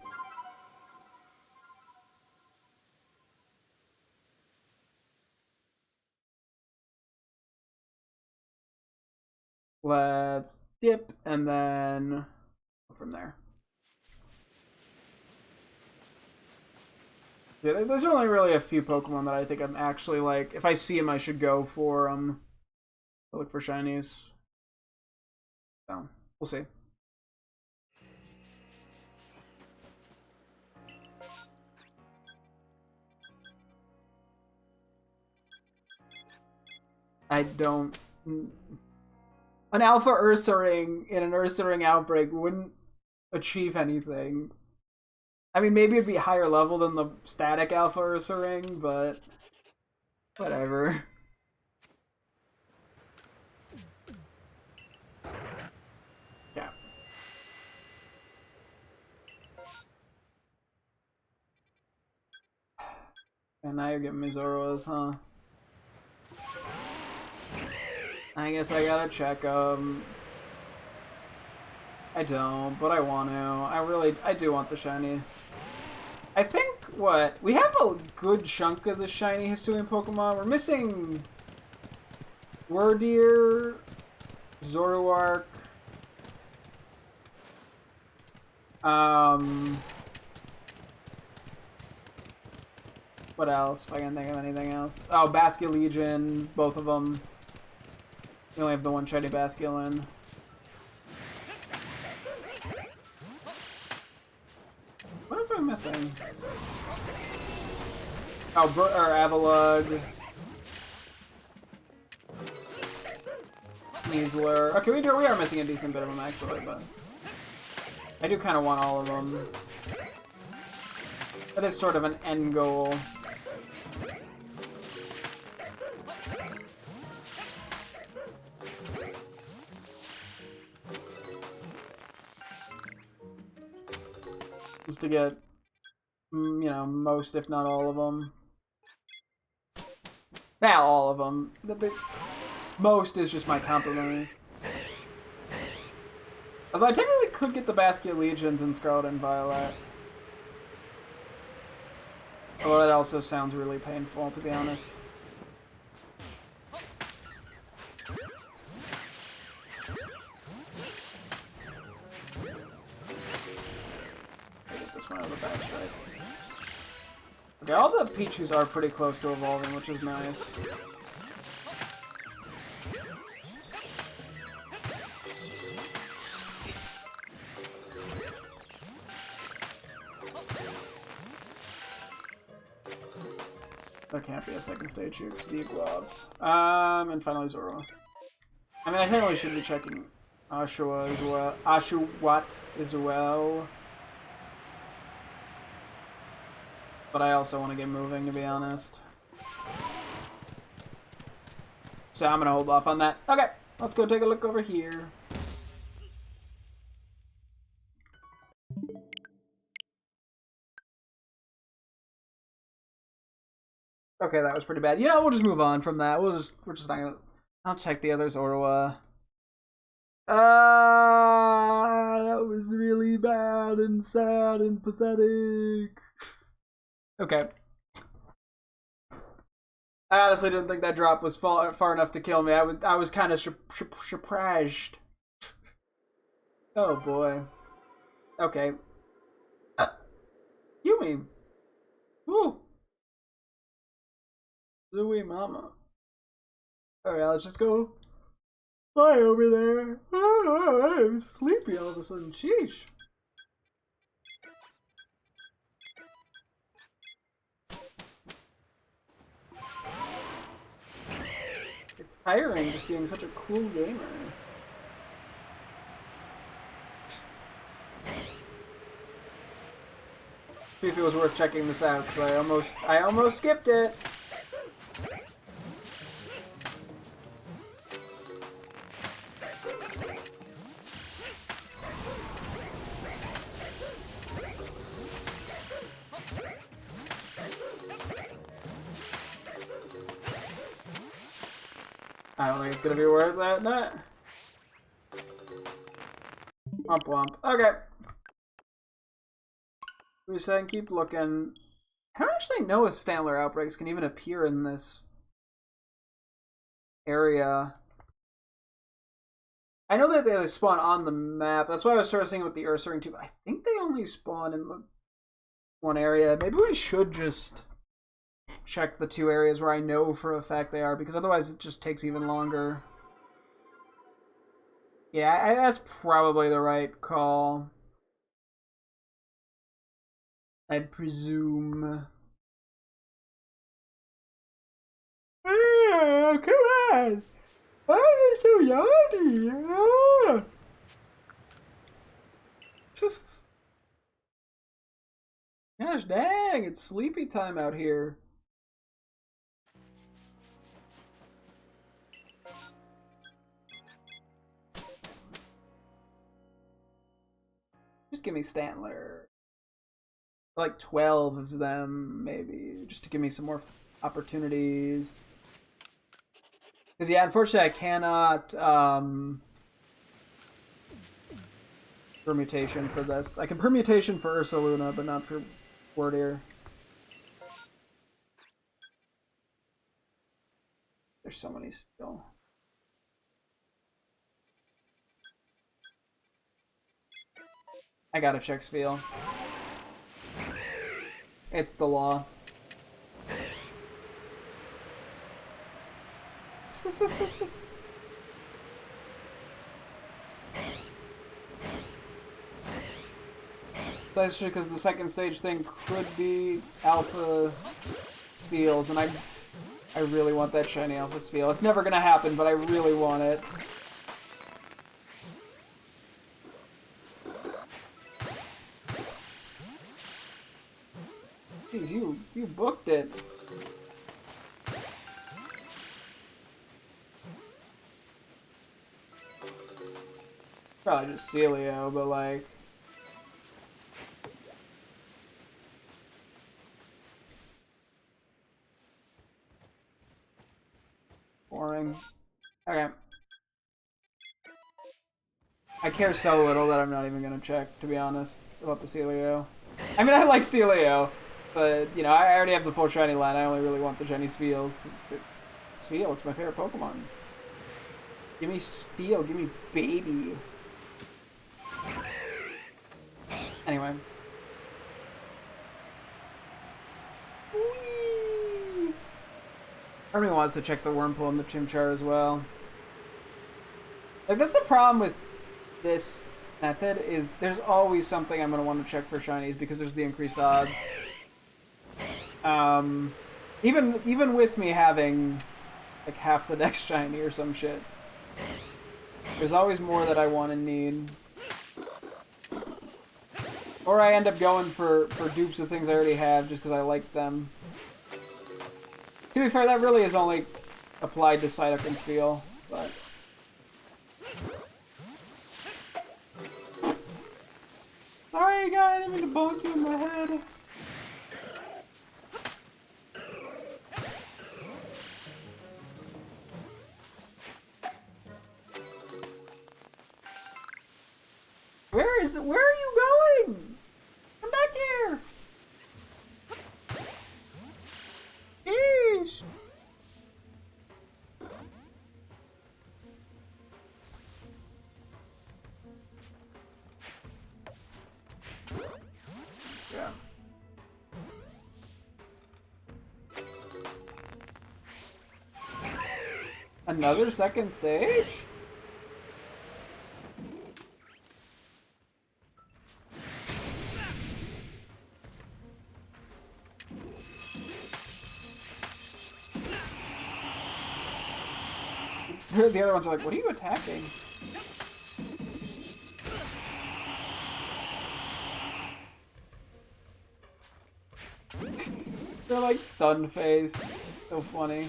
Let's dip and then go from there. Yeah, there's only really a few Pokemon that I think I'm actually like, if I see them, I should go for look for shinies. So we'll see. I don't. An Alpha Ursaring in an Ursaring outbreak wouldn't achieve anything. I mean, maybe it'd be higher level than the static Alpha Ursa ring, but whatever. Yeah. And now you're getting me Zoroas, huh? I guess I gotta check them. I don't, but I want to. I do want the shiny. I think, we have a good chunk of the shiny Hisuian Pokemon. We're missing Wordeer, Zoroark, what else, if I can think of anything else? Oh, Basculegion, both of them. We only have the one shiny Basculin. What else am I missing? Oh, or Avalugg. Sneasler. Okay, we are missing a decent bit of them, actually, but I do kind of want all of them. That is sort of an end goal. Just to get, you know, most, if not all of them. Not all of them. Most is just my compromise. Although I technically could get the Basculegions in Scarlet and Violet. Although that also sounds really painful, to be honest. Get this one out of the back side. Okay, all the Pichus are pretty close to evolving, which is nice. There can't be a second stage here because the Iguavs. And finally Zoro. I mean, I technically should be checking Ashua as well. Ashuwat as well. But I also want to get moving, to be honest. So I'm gonna hold off on that. Okay, let's go take a look over here. Okay, that was pretty bad. You know, we'll just move on from that. We're just not gonna. I'll check the others. Orwa. That was really bad and sad and pathetic. Okay. I honestly didn't think that drop was far enough to kill me. I was kind of surprised. Oh boy. Okay. Yumi. Woo. Zooey Mama. Alright, let's just go fly over there. Oh, I'm sleepy all of a sudden. Sheesh. It's tiring just being such a cool gamer. See if it was worth checking this out, because I almost skipped it. I don't think it's gonna be worth that. Nah. Womp womp. Okay. We're saying keep looking. I don't actually know if Stantler outbreaks can even appear in this area. I know that they spawn on the map. That's why I was sort of saying with the Ursa Ring too. But I think they only spawn in the one area. Maybe we should just check the two areas where I know for a fact they are, because otherwise it just takes even longer. Yeah, that's probably the right call. I'd presume. Ah, come on! I'm so yawny! Ah. Gosh dang, it's sleepy time out here. Just give me Stantler. Like 12 of them, maybe, just to give me some more opportunities. Because, yeah, unfortunately I cannot, permutation for this. I can permutation for Ursaluna, but not for Wardeer. There's so many still. I gotta check Spiel. It's the law. Especially because the second stage thing could be Alpha Spiels, and I really want that shiny Alpha Spiel. It's never gonna happen, but I really want it. Jeez, you booked it. Probably just Celio, but like... boring. Okay. I care so little that I'm not even gonna check, to be honest, about the Celio. I mean, I like Celio, but, you know, I already have the full shiny line. I only really want the shiny Spiels, because Spiel, it's my favorite Pokemon. Give me Spiel, give me baby. Anyway. Whee! Part of me wants to check the Wurmple and the Chimchar as well. Like, that's the problem with this method, is there's always something I'm going to want to check for shinies because there's the increased odds. Even with me having like half the deck's shiny or some shit, there's always more that I want and need. Or I end up going for dupes of things I already have just because I like them. To be fair, that really is only applied to Psyduck and Spiel, but... Sorry, guy, I didn't mean to bonk you in the head. Where are you going? Come back here! Eesh! Yeah. Another second stage? The other ones are like, what are you attacking? They're like stunned face. So funny.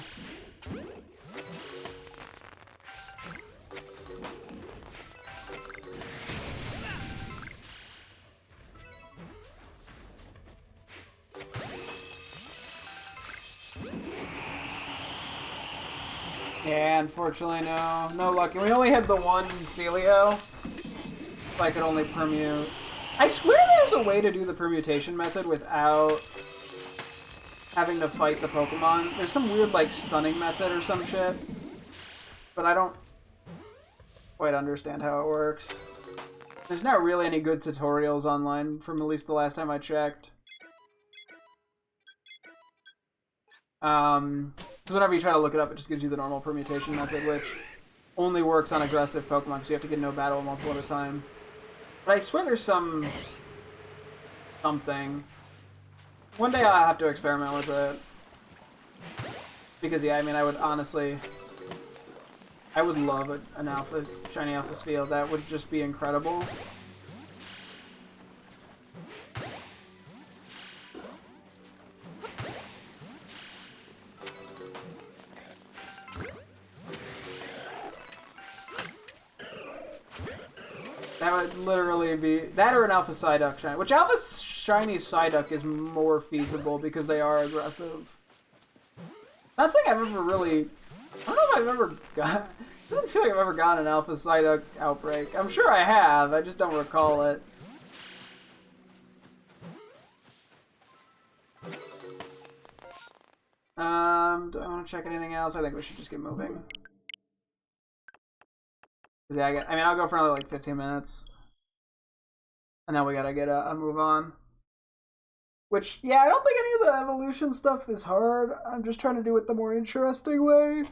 Yeah, unfortunately, no luck. And we only had the one Celio, so I could only permute. I swear there's a way to do the permutation method without having to fight the Pokemon. There's some weird, like, stunning method or some shit, but I don't quite understand how it works. There's not really any good tutorials online from at least the last time I checked. Because whenever you try to look it up, it just gives you the normal permutation method, which only works on aggressive Pokemon, so you have to get no battle multiple at a time. But I swear there's something. One day I'll have to experiment with it. Because, yeah, I mean, I would honestly... I would love an shiny Alpha Spiel. That would just be incredible. That would literally be that or an Alpha Psyduck shiny. Which Alpha Shiny Psyduck is more feasible because they are aggressive. Not saying I've ever really. I don't know if I've ever got. It doesn't feel like I've ever gotten an Alpha Psyduck outbreak. I'm sure I have. I just don't recall it. Do I want to check anything else? I think we should just get moving. Yeah, I mean, I'll go for another like 15 minutes. And then we gotta get a move on. Which, yeah, I don't think any of the evolution stuff is hard. I'm just trying to do it the more interesting way.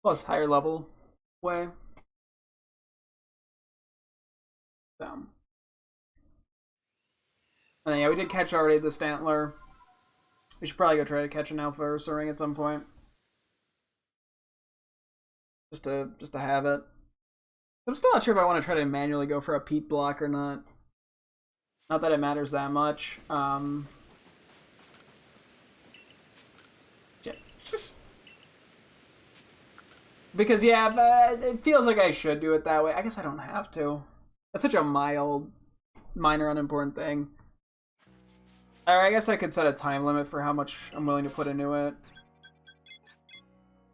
Plus, higher level way. So. And then, yeah, we did catch already the Stantler. We should probably go try to catch an Alpha Ursaring at some point. Just to have it. I'm still not sure if I want to try to manually go for a Peat block or not. Not that it matters that much. Yeah. Because, yeah, it feels like I should do it that way. I guess I don't have to. That's such a minor, unimportant thing. Or I guess I could set a time limit for how much I'm willing to put into it.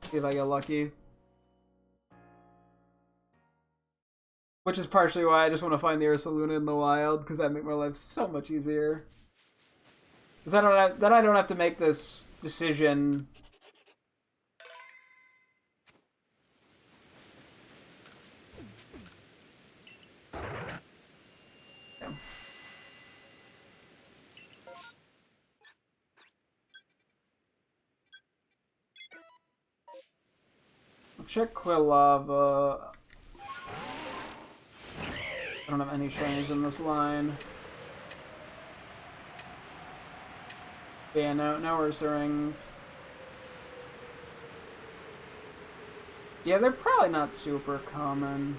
See if I get lucky. Which is partially why I just want to find the Ursaluna in the wild, because that'd make my life so much easier. Because I don't have to make this decision. Okay. I'll check Quilava. I don't have any shinies in this line. Yeah, no Ursarings. Yeah, they're probably not super common.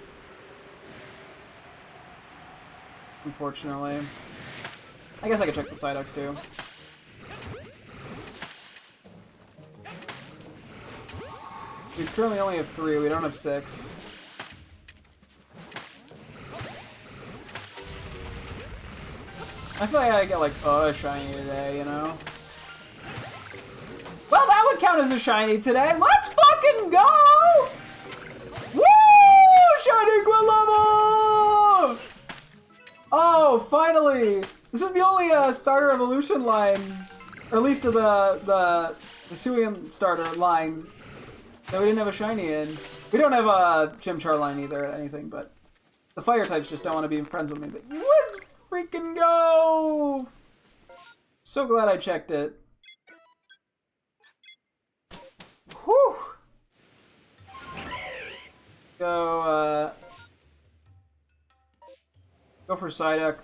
Unfortunately. I guess I could check the Psyducks too. We currently only have 3, we don't have 6. I feel like I get like a shiny today, you know? Well, that would count as a shiny today. Let's fucking go! Woo! Shiny Quilava! Oh, finally! This was the only starter evolution line, or at least of the Hisuian starter lines that we didn't have a shiny in. We don't have a Chimchar line either or anything, but the fire types just don't want to be friends with me. But let's freaking go! So glad I checked it. Whew! Go for Psyduck.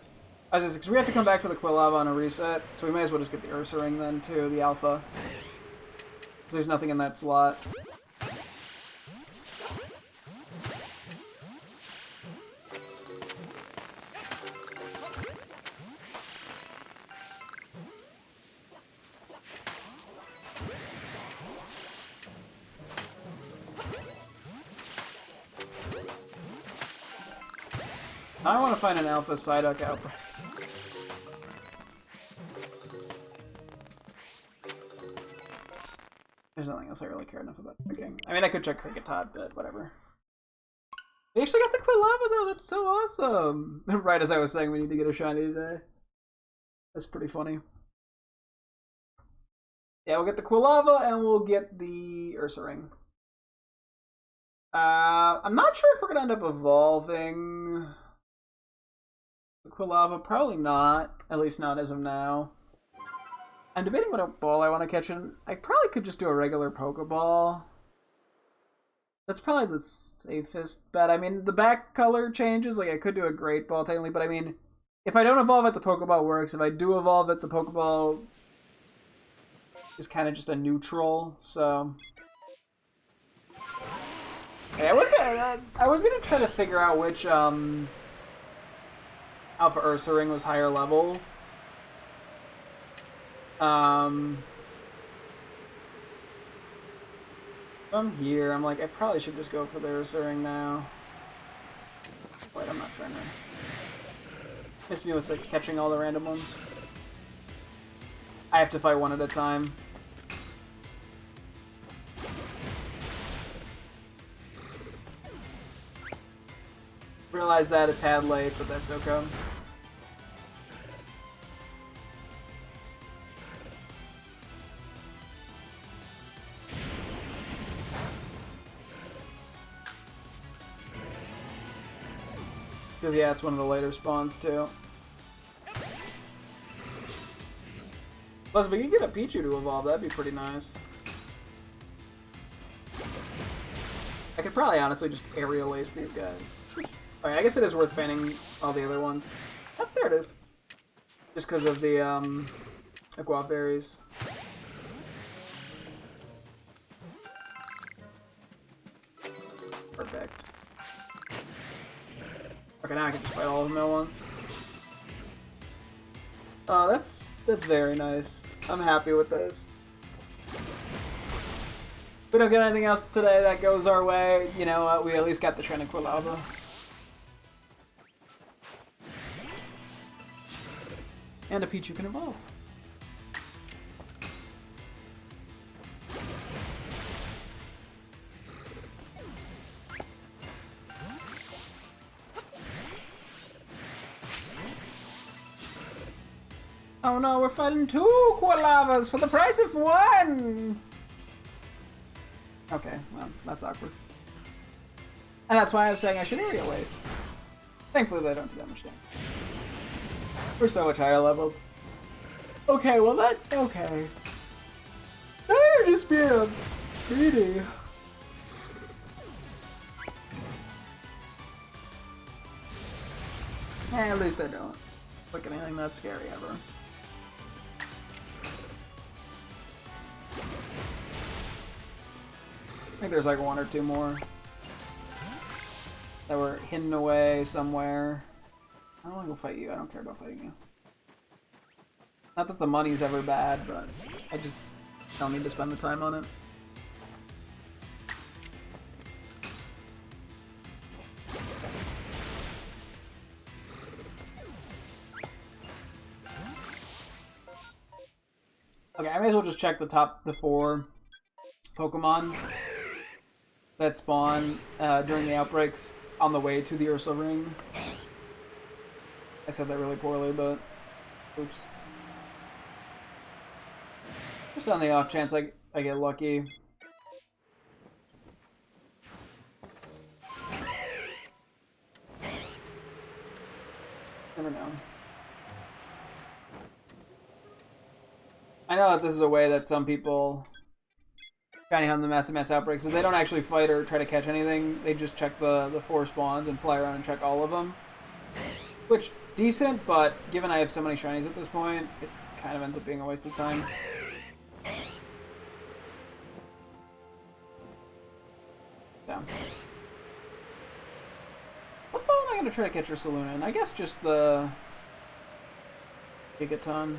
I was just, because we have to come back for the Quilava on a reset, so we may as well just get the Ursaring then too, the Alpha. Because there's nothing in that slot. I want to find an Alpha Psyduck outbreak. There's nothing else I really care enough about picking. I mean, I could check Kricketot, but whatever. We actually got the Quilava though, that's so awesome! Right as I was saying we need to get a shiny today. That's pretty funny. Yeah, we'll get the Quilava and we'll get the Ursaring. I'm not sure if we're gonna end up evolving the Quilava. Probably not. At least not as of now. I'm debating what ball I want to catch in. I probably could just do a regular Pokeball. That's probably the safest bet. I mean, the back color changes. Like, I could do a Great Ball technically, but I mean, if I don't evolve it, the Pokeball works. If I do evolve it, the Pokeball is kind of just a neutral, so... Hey, I was gonna try to figure out which Alpha Ursaring was higher level. From here, I'm like, I probably should just go for the Ursaring now. Wait, I'm not trying to... Miss me with the catching all the random ones. I have to fight one at a time. Realize that a tad late, but that's okay. Because, yeah, it's one of the later spawns, too. Plus, if we could get a Pichu to evolve, that'd be pretty nice. I could probably honestly just aerial ace these guys. Okay, I guess it is worth fanning all the other ones. Oh, there it is. Just because of the, Aqua Berries. Perfect. Okay, now I can just fight all of them at once. Oh, that's very nice. I'm happy with this. If we don't get anything else today that goes our way, you know, we at least got the Hisuian Alpha. And a Pichu can evolve. Oh no, we're fighting 2 Qualavas for the price of 1! Okay, well, that's awkward. And that's why I was saying I should aerial ace. Thankfully they don't do that much damage. We're so much higher leveled. Okay, well that... okay. They're just being greedy. At least I don't look at anything that scary ever. I think there's like 1 or 2 more that were hidden away somewhere. I don't want to go fight you. I don't care about fighting you. Not that the money's ever bad, but I just don't need to spend the time on it. Okay, I may as well just check the 4 Pokemon that spawn during the outbreaks on the way to the Ursa Ring. I said that really poorly, but oops. Just on the off chance I get lucky. Never know. I know that this is a way that some people kind of have the mass outbreaks, is they don't actually fight or try to catch anything. They just check the 4 spawns and fly around and check all of them. Which, decent, but given I have so many shinies at this point, it kind of ends up being a waste of time. Yeah. What ball am I going to try to catch your Saloon in? I guess just the Gigaton.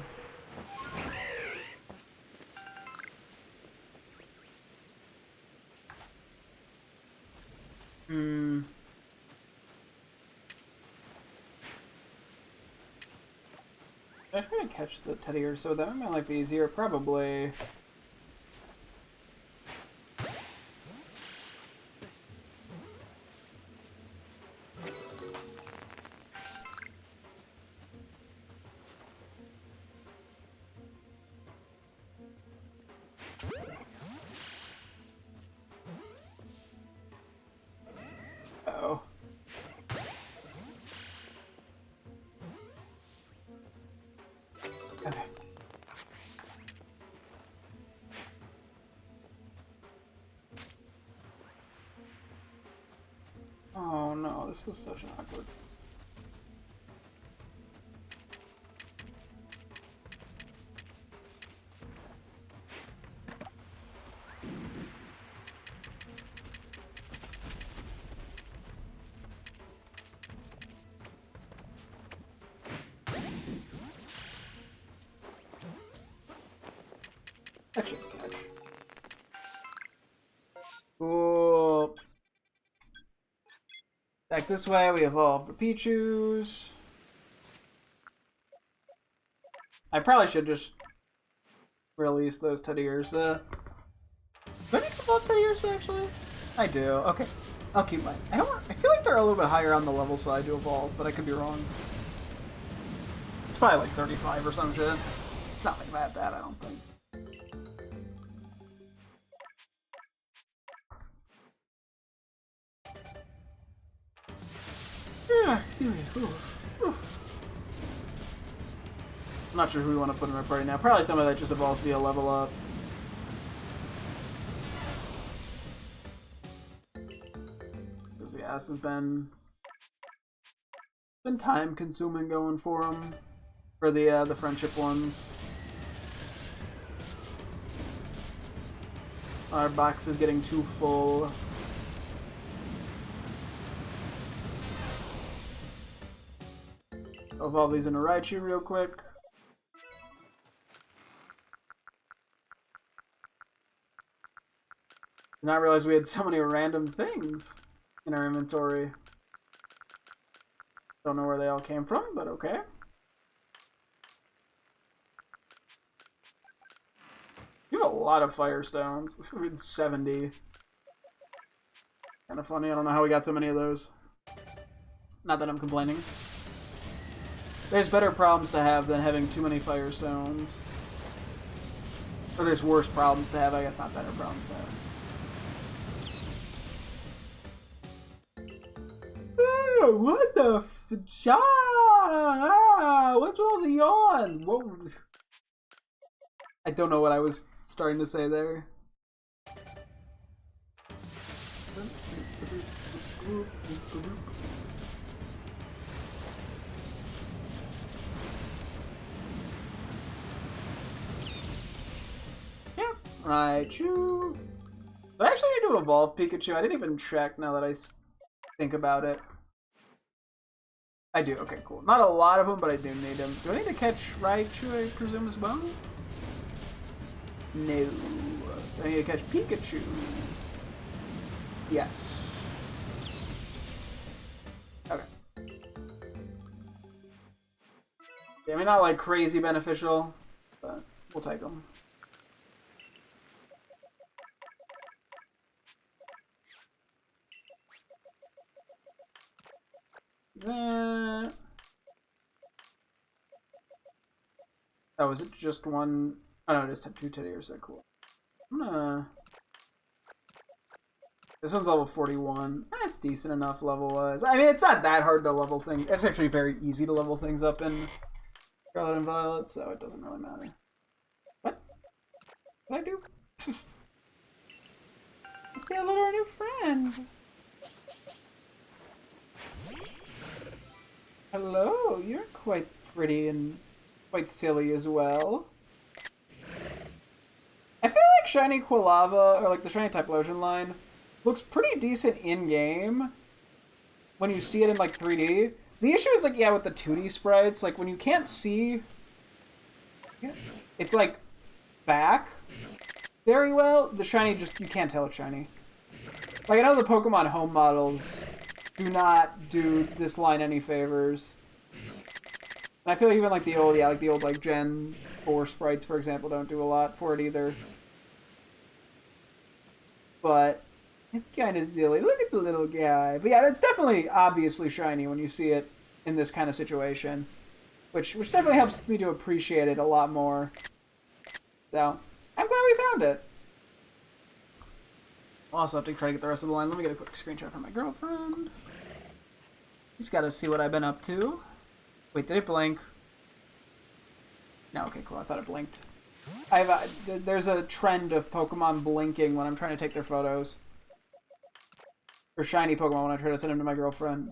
I try to catch the Teddy or so that might be easier. Probably. Uh-oh. Okay. Oh no, this is such an awkward. That should catch. Ooh. Back this way, we evolve the Pichus. I probably should just release those Teddiursa. Do I need to evolve Teddiursa, actually? I do. Okay. I'll keep mine. I feel like they're a little bit higher on the level side to evolve, but I could be wrong. It's probably like 35 or some shit. It's not like that bad, I don't think. Yeah, excuse me. Ooh. I'm not sure who we want to put in our party now. Probably some of that just evolves via level up. Because yeah, this has been time consuming going for them. For the friendship ones. Our box is getting too full. I'll evolve these into Raichu real quick. Did not realize we had so many random things in our inventory. Don't know where they all came from, but okay. You have a lot of Firestones. This could be 70. Kind of funny. I don't know how we got so many of those. Not that I'm complaining. There's better problems to have than having too many Firestones. Or there's worse problems to have, I guess, not better problems to have. Oh, what the what's all the yawn? What? I don't know what I was starting to say there. Yeah, Raichu. But I actually need to evolve Pikachu. I didn't even check now that I think about it. I do. Okay, cool. Not a lot of them, but I do need them. Do I need to catch Raichu, I presume, as well? No. I need to catch Pikachu. Yes. Okay. Yeah, I mean, not like crazy beneficial, but we'll take them. That. Oh, is it just one? Oh no, I just have two Teddiursa. Cool. I'm gonna. This one's level 41. That's decent enough level-wise. I mean, it's not that hard to level things. It's actually very easy to level things up in Scarlet and Violet, so it doesn't really matter. What? What did I do? Let's say hello to our new friend. Hello, you're quite pretty and quite silly as well. I feel like Shiny Quilava, or like the Shiny Typhlosion line, looks pretty decent in-game when you see it in like 3D. The issue is like, yeah, with the 2D sprites, like when you can't see, it's like back very well. The Shiny just, you can't tell it's Shiny. Like I know the Pokemon home models do not do this line any favors. And I feel like even like the old, like Gen 4 sprites, for example, don't do a lot for it either. But it's kind of silly. Look at the little guy. But yeah, it's definitely obviously shiny when you see it in this kind of situation. Which definitely helps me to appreciate it a lot more. So, I'm glad we found it. I'll also have to try to get the rest of the line. Let me get a quick screenshot from my girlfriend. She's got to see what I've been up to. Wait, did it blink? No, okay, cool. I thought it blinked. There's a trend of Pokemon blinking when I'm trying to take their photos. Or shiny Pokemon when I try to send them to my girlfriend.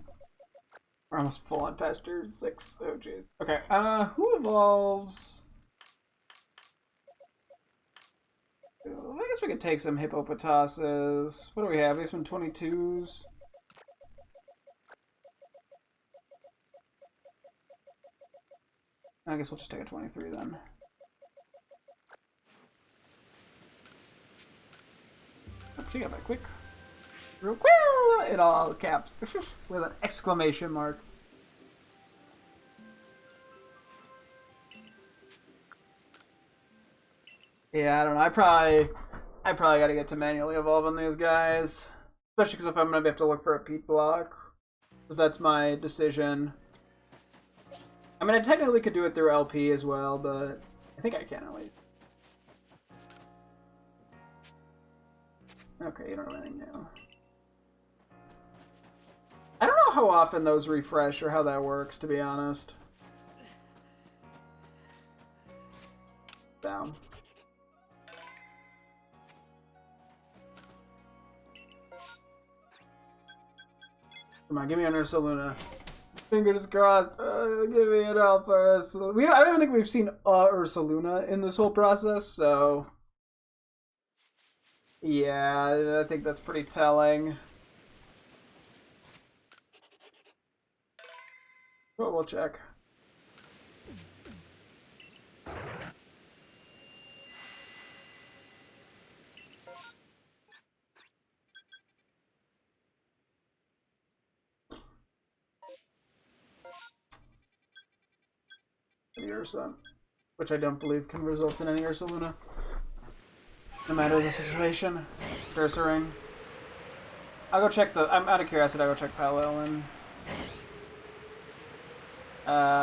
We're almost full on past tier 6. Oh, jeez. Okay, who evolves? I guess we could take some Hippopotasuses. What do we have? We have some 22s. I guess we'll just take a 23 then. Oh, she got that quick. in all caps with an exclamation mark. Yeah, I don't know. I probably gotta get to manually evolving these guys, especially because if I'm gonna have to look for a peat block, but that's my decision. I mean, I technically could do it through LP as well, but I think I can at least. Okay, you don't have anything new. I don't know how often those refresh or how that works, to be honest. Down. Come on, give me an Ursaluna. Fingers crossed. Give me an Alpha Ursaluna. I don't even think we've seen Ursaluna in this whole process, so... Yeah, I think that's pretty telling. But we'll check. The Ursa, which I don't believe can result in any Ursaluna. No matter the situation. Cursoring. I'll go check the... I'm out of curiosity, I'll go check Palil and...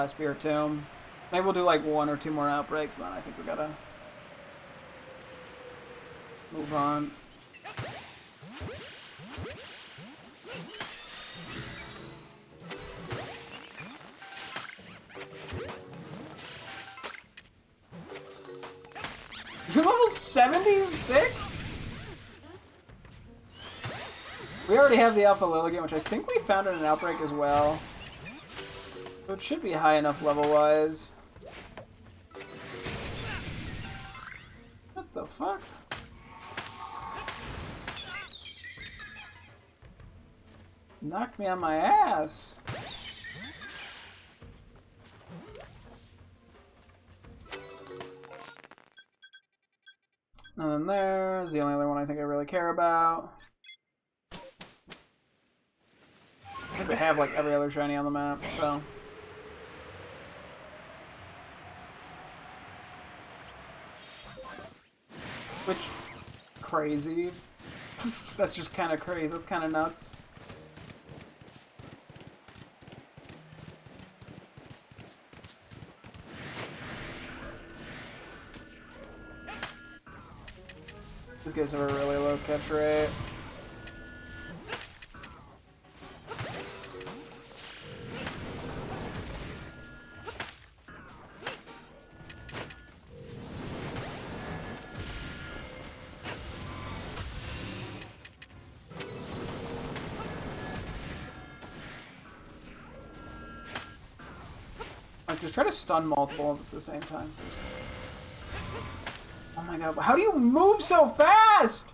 Spirit Tomb. Maybe we'll do like 1 or 2 more outbreaks, then I think we gotta... move on. You're level 76? We already have the Alpha Lilligant, which I think we found in an outbreak as well. So it should be high enough level-wise. What the fuck? Knocked me on my ass. And then there's the only other one I think I really care about. I think we have like every other shiny on the map, so. Which, crazy. That's just kind of crazy, that's kind of nuts. These guys have a really low catch rate. Like, just try to stun multiple at the same time. Oh my god, how do you move so fast?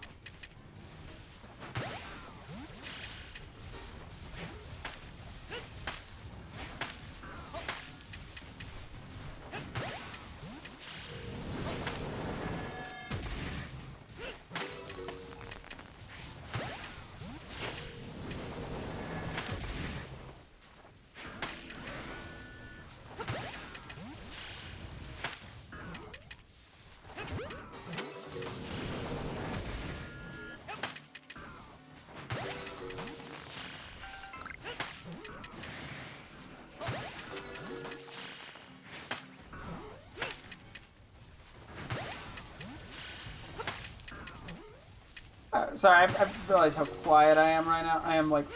Sorry, I've realized how quiet I am right now. I am, like,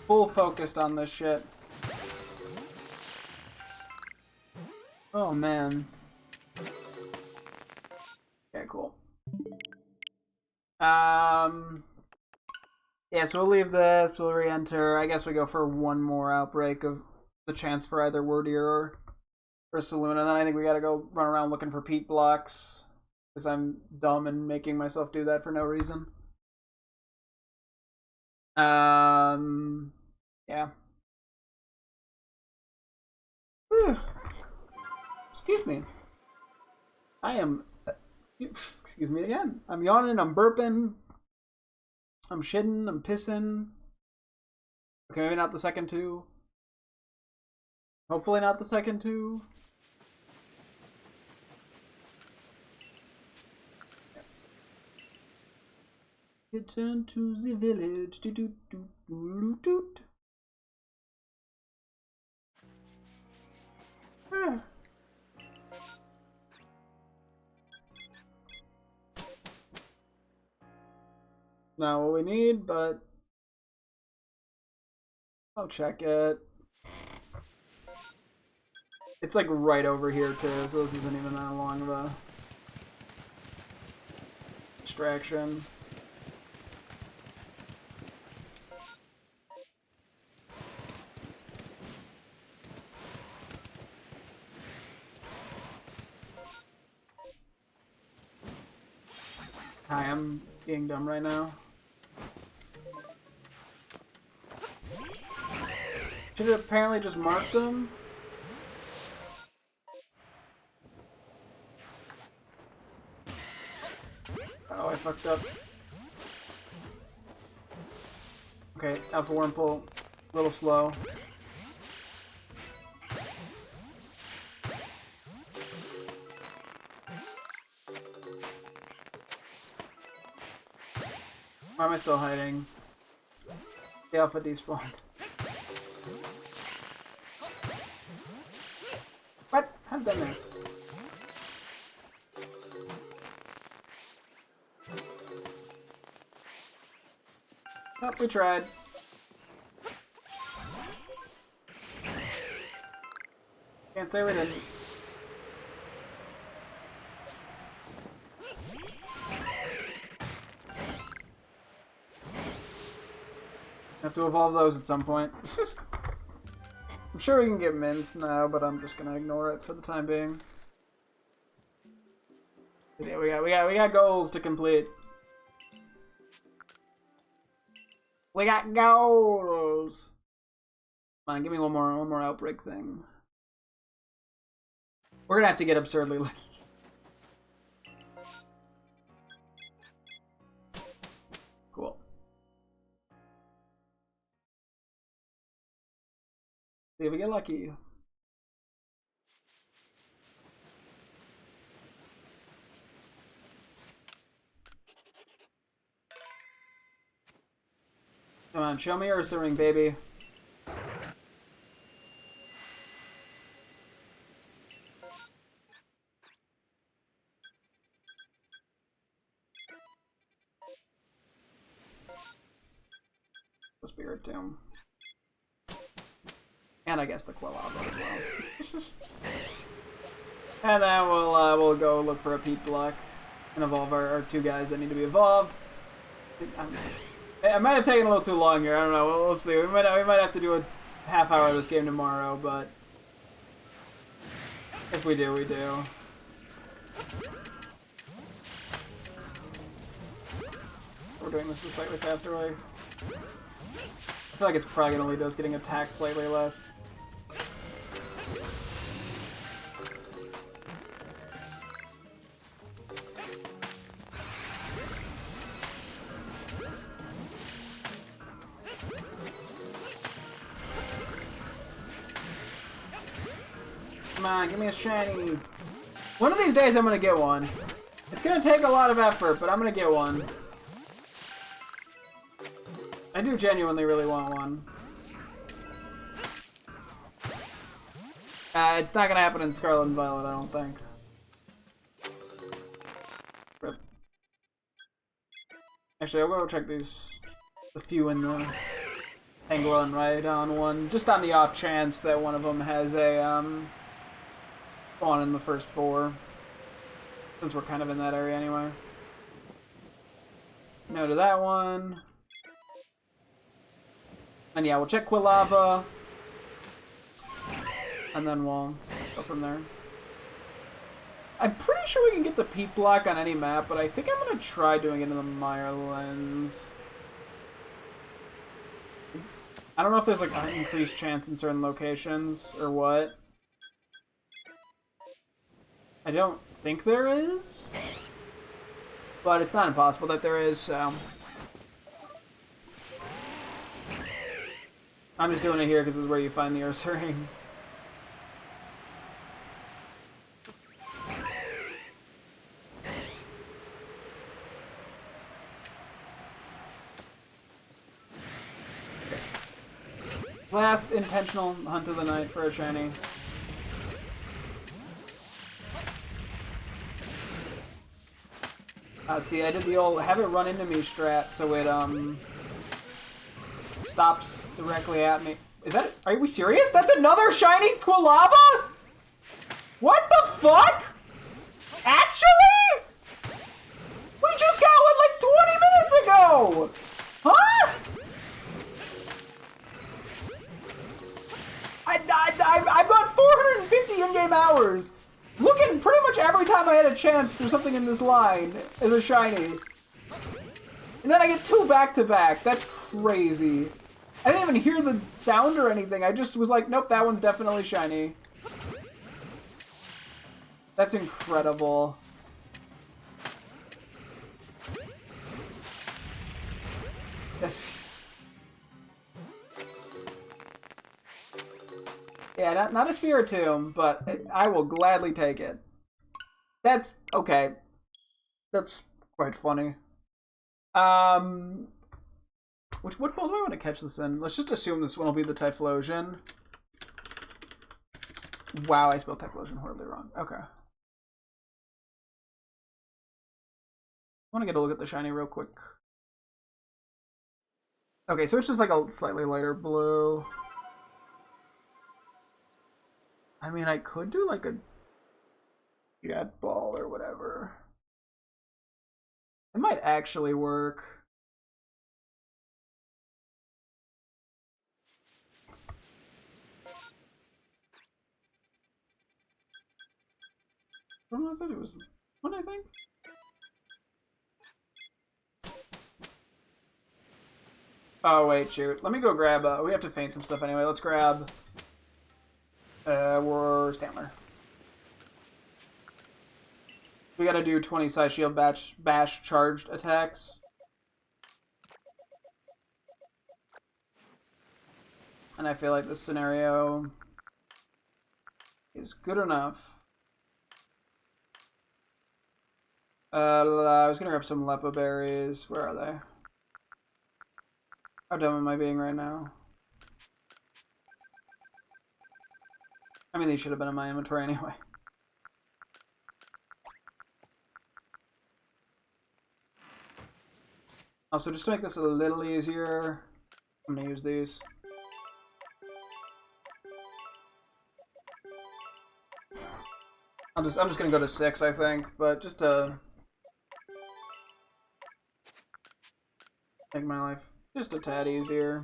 full focused on this shit. Oh, man. Okay, cool. Yeah, so we'll leave this, we'll re-enter. I guess we go for 1 more outbreak of the chance for either Wordier or Ursaluna. And then I think we gotta go run around looking for peat blocks. Because I'm dumb and making myself do that for no reason. Yeah. Whew. Excuse me. I am... Excuse me again. I'm yawning, I'm burping. I'm shitting, I'm pissing. Okay, maybe not the second two. Hopefully not the second two. Return to the village. Do do do do do. Not what we need, but I'll check it. It's like right over here too, so this isn't even that long of a distraction. Hi, I'm being dumb right now. Should have apparently just marked them. Oh, I fucked up. Okay, Alpha Wurmple, a little slow. Why am I still hiding? The Alpha despawned. What? How'd that miss? Oh, we tried. Can't say we didn't. Have to evolve those at some point. I'm sure we can get mints now, but I'm just gonna ignore it for the time being. Yeah, we got goals to complete. We got goals. Come on, give me one more outbreak thing. We're gonna have to get absurdly lucky. Cool. See if we get lucky. Come on, show me your Ursa Ring, baby. The Spirit Tomb. And I guess the Quilava as well. And then we'll go look for a Peat Block and evolve our two guys that need to be evolved. It might have taken a little too long here. I don't know. We'll see. We might have to do a half hour of this game tomorrow, but if we do, we do. We're doing this the slightly faster way. I feel like it's probably gonna lead to us getting attacked slightly less. Come on, give me a shiny. One of these days I'm gonna get one. It's gonna take a lot of effort, but I'm gonna get one. I do genuinely really want one. It's not gonna happen in Scarlet and Violet, I don't think. Rip. Actually, I'll go check these. The few in the Tangle and Rhydon one, just on the off chance that one of them has a spawn in the first 4, since we're kind of in that area anyway. No to that one. And yeah, we'll check Quilava, and then we'll go from there. I'm pretty sure we can get the Peat Block on any map, but I think I'm gonna try doing it in the Mirelands. I don't know if there's like an increased chance in certain locations or what. I don't think there is, but it's not impossible that there is, so I'm just doing it here because this is where you find the Ursa ring. Last intentional hunt of the night for a shiny. See, I did the old have it run into me strat, so it stops directly at me. Is that? Are we serious? That's another shiny Quilava? What the fuck? Actually? We just got one like 20 minutes ago! Huh? I've got 450 in-game hours. Looking pretty much every time I had a chance for something in this line is a shiny. And then I get 2 back-to-back. That's crazy. I didn't even hear the sound or anything. I just was like, nope, that one's definitely shiny. That's incredible. Yeah, not a Spiritomb, but I will gladly take it. That's okay. That's quite funny. What ball do I want to catch this in? Let's just assume this one will be the Typhlosion. Wow, I spelled Typhlosion horribly wrong. Okay. I want to get a look at the shiny real quick. Okay, so it's just like a slightly lighter blue. I mean, I could do like a jet ball or whatever. It might actually work. When was it? It was what, I think? Oh, wait, shoot. Let me go grab, we have to feint some stuff anyway. Let's grab, we're Stantler. We gotta do 20 side shield bash charged attacks. And I feel like this scenario is good enough. I was gonna grab some Lepa berries. Where are they? How dumb am I being right now? I mean, these should have been in my inventory anyway. Also, just to make this a little easier, I'm gonna use these. I'm just gonna go to 6, I think, but just to make my life just a tad easier.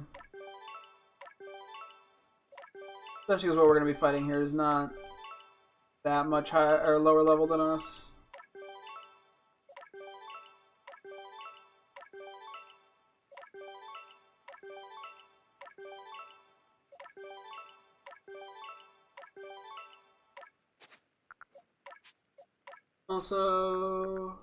Especially because what we're gonna be fighting here is not that much higher or lower level than us. Also,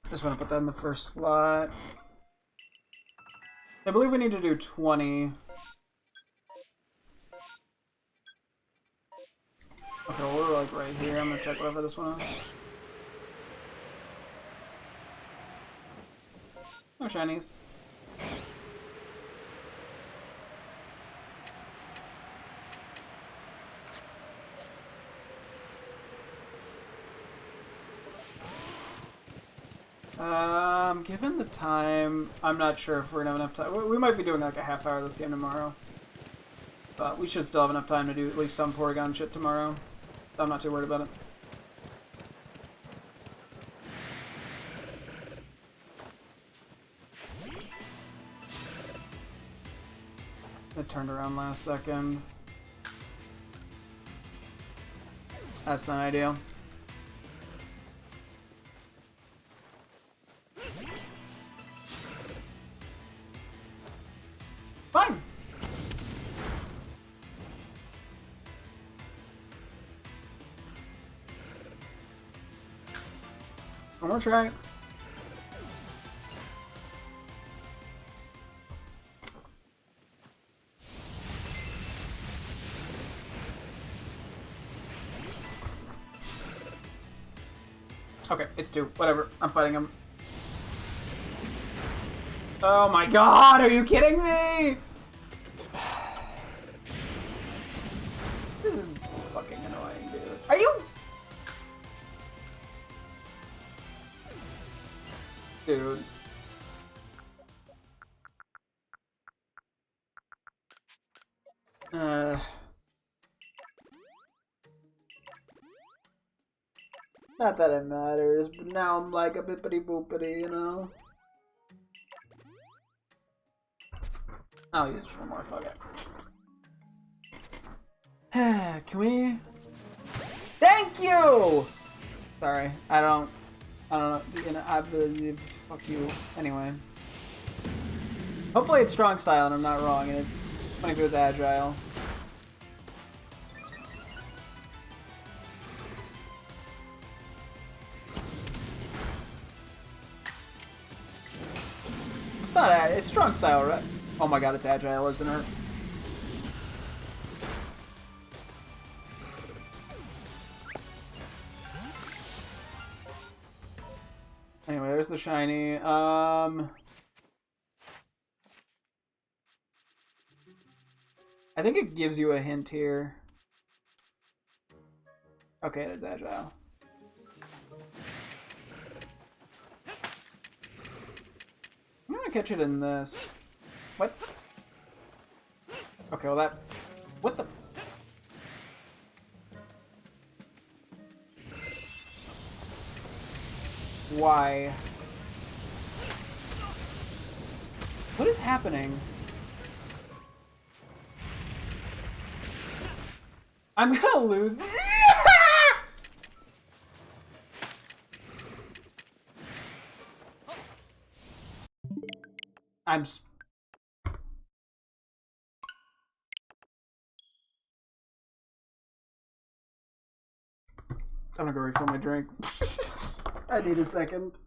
just want to put that in the first slot. I believe we need to do 20. Okay, well, we're like right here. I'm gonna check whatever this one is. No shinies. Given the time, I'm not sure if we're gonna have enough time. We might be doing like a half hour of this game tomorrow. But we should still have enough time to do at least some Porygon shit tomorrow. I'm not too worried about it. It turned around last second. That's not ideal. Fine. One more try. Okay, it's 2. Whatever. I'm fighting him. Oh my god, are you kidding me? This is fucking annoying, dude. Are you? Dude. Not that it matters, but now I'm like a bippity boopity, you know? I'll use one more, fuck it. Can we? Thank you! Sorry, I don't know, you know, fuck you. Anyway. Hopefully it's strong style and I'm not wrong, and it's funny if it was agile. It's not, it's strong style, right? Oh my god, it's agile, isn't it? Anyway, there's the shiny. I think it gives you a hint here. Okay, it is agile. I'm gonna catch it in this. What? Okay, well that... What the... Why? What is happening? I'm gonna lose. I'm gonna go refill my drink. I need a second.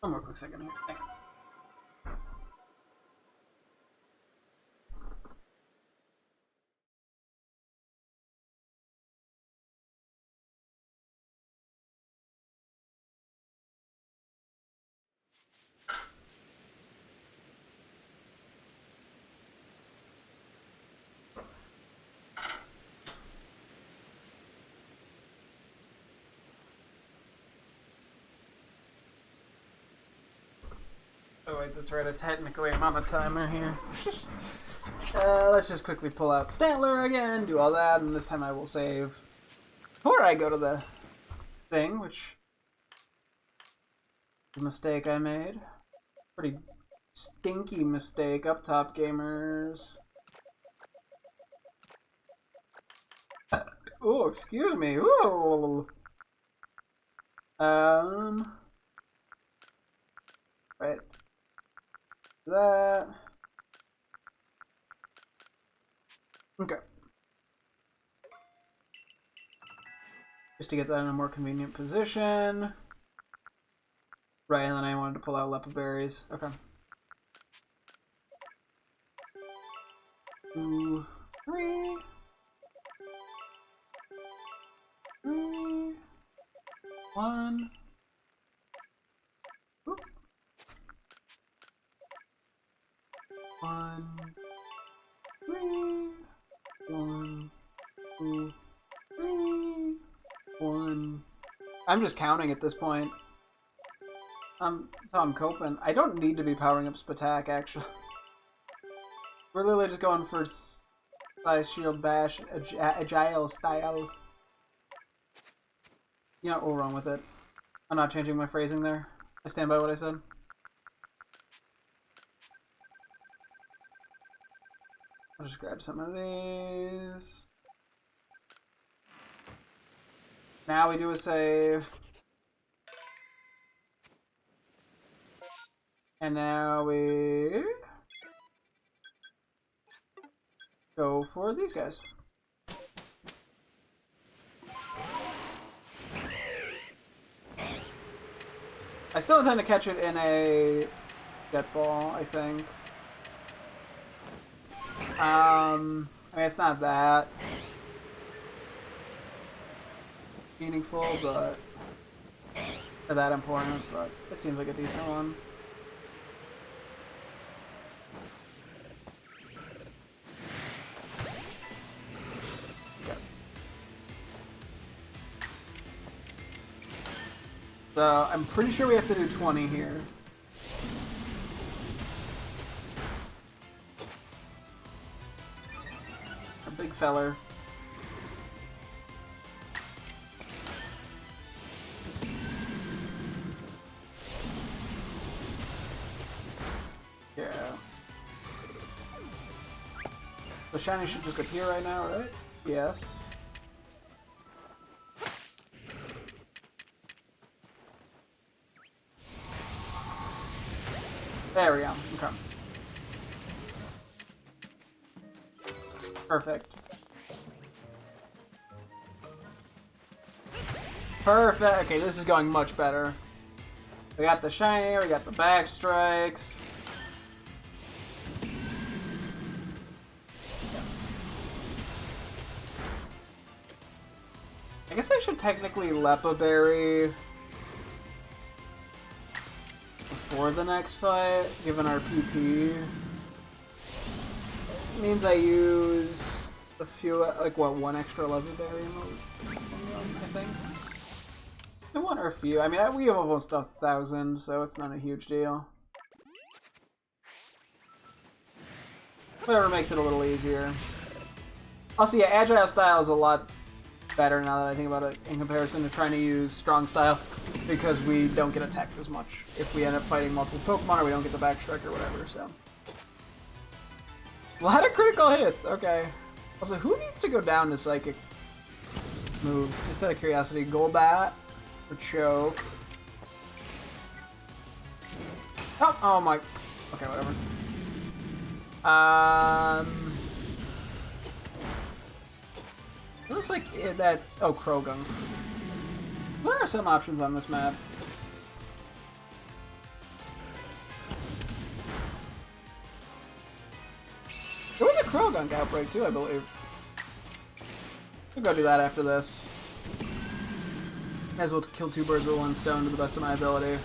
One more quick second here. Hang on. wait, that's right. Technically, I'm on a timer here. Let's just quickly pull out Stantler again, do all that, and this time I will save before I go to the thing, which is a mistake I made. Pretty stinky mistake up top, gamers. Oh, excuse me. Ooh. Right. That. Okay. Just to get that in a more convenient position. Right, and then I wanted to pull out Lepa berries. Okay. 2, 3. 3. 1. Oop. 1. 3. 1. 2. 3. 1. I'm just counting at this point. So I'm coping. I don't need to be powering up Spatak, actually. We're literally just going for Size Shield Bash, Agile style. You know, we'll run with it. I'm not changing my phrasing there. I stand by what I said. I'll just grab some of these. Now we do a save. And now we go for these guys. I still intend to catch it in a jet ball, I think. I mean, it's not that meaningful, but or that important, but it seems like a decent one. So I'm pretty sure we have to do 20 here. A big feller. Yeah. The shiny should just appear right now, right? Yes. There we go. Okay. Perfect. Perfect. Okay, this is going much better. We got the shiny, we got the back strikes. I guess I should technically Lepa Berry before the next fight, given our PP. It means I use a few, like what, one extra Lepa Berry in the run, I think. One or a few. I mean, we have almost 1,000, so it's not a huge deal. Whatever makes it a little easier. Also, yeah, Agile style is a lot better now that I think about it in comparison to trying to use strong style, because we don't get attacked as much if we end up fighting multiple Pokemon or we don't get the back strike or whatever, so. A lot of critical hits, okay. Also, who needs to go down to Psychic moves? Just out of curiosity. Golbat or Choke? Oh my. Okay, whatever. It looks like that's... Oh, Krogan. There are some options on this map. There was a Krogunk outbreak too, I believe. We'll go do that after this. Might as well kill two birds with one stone to the best of my ability.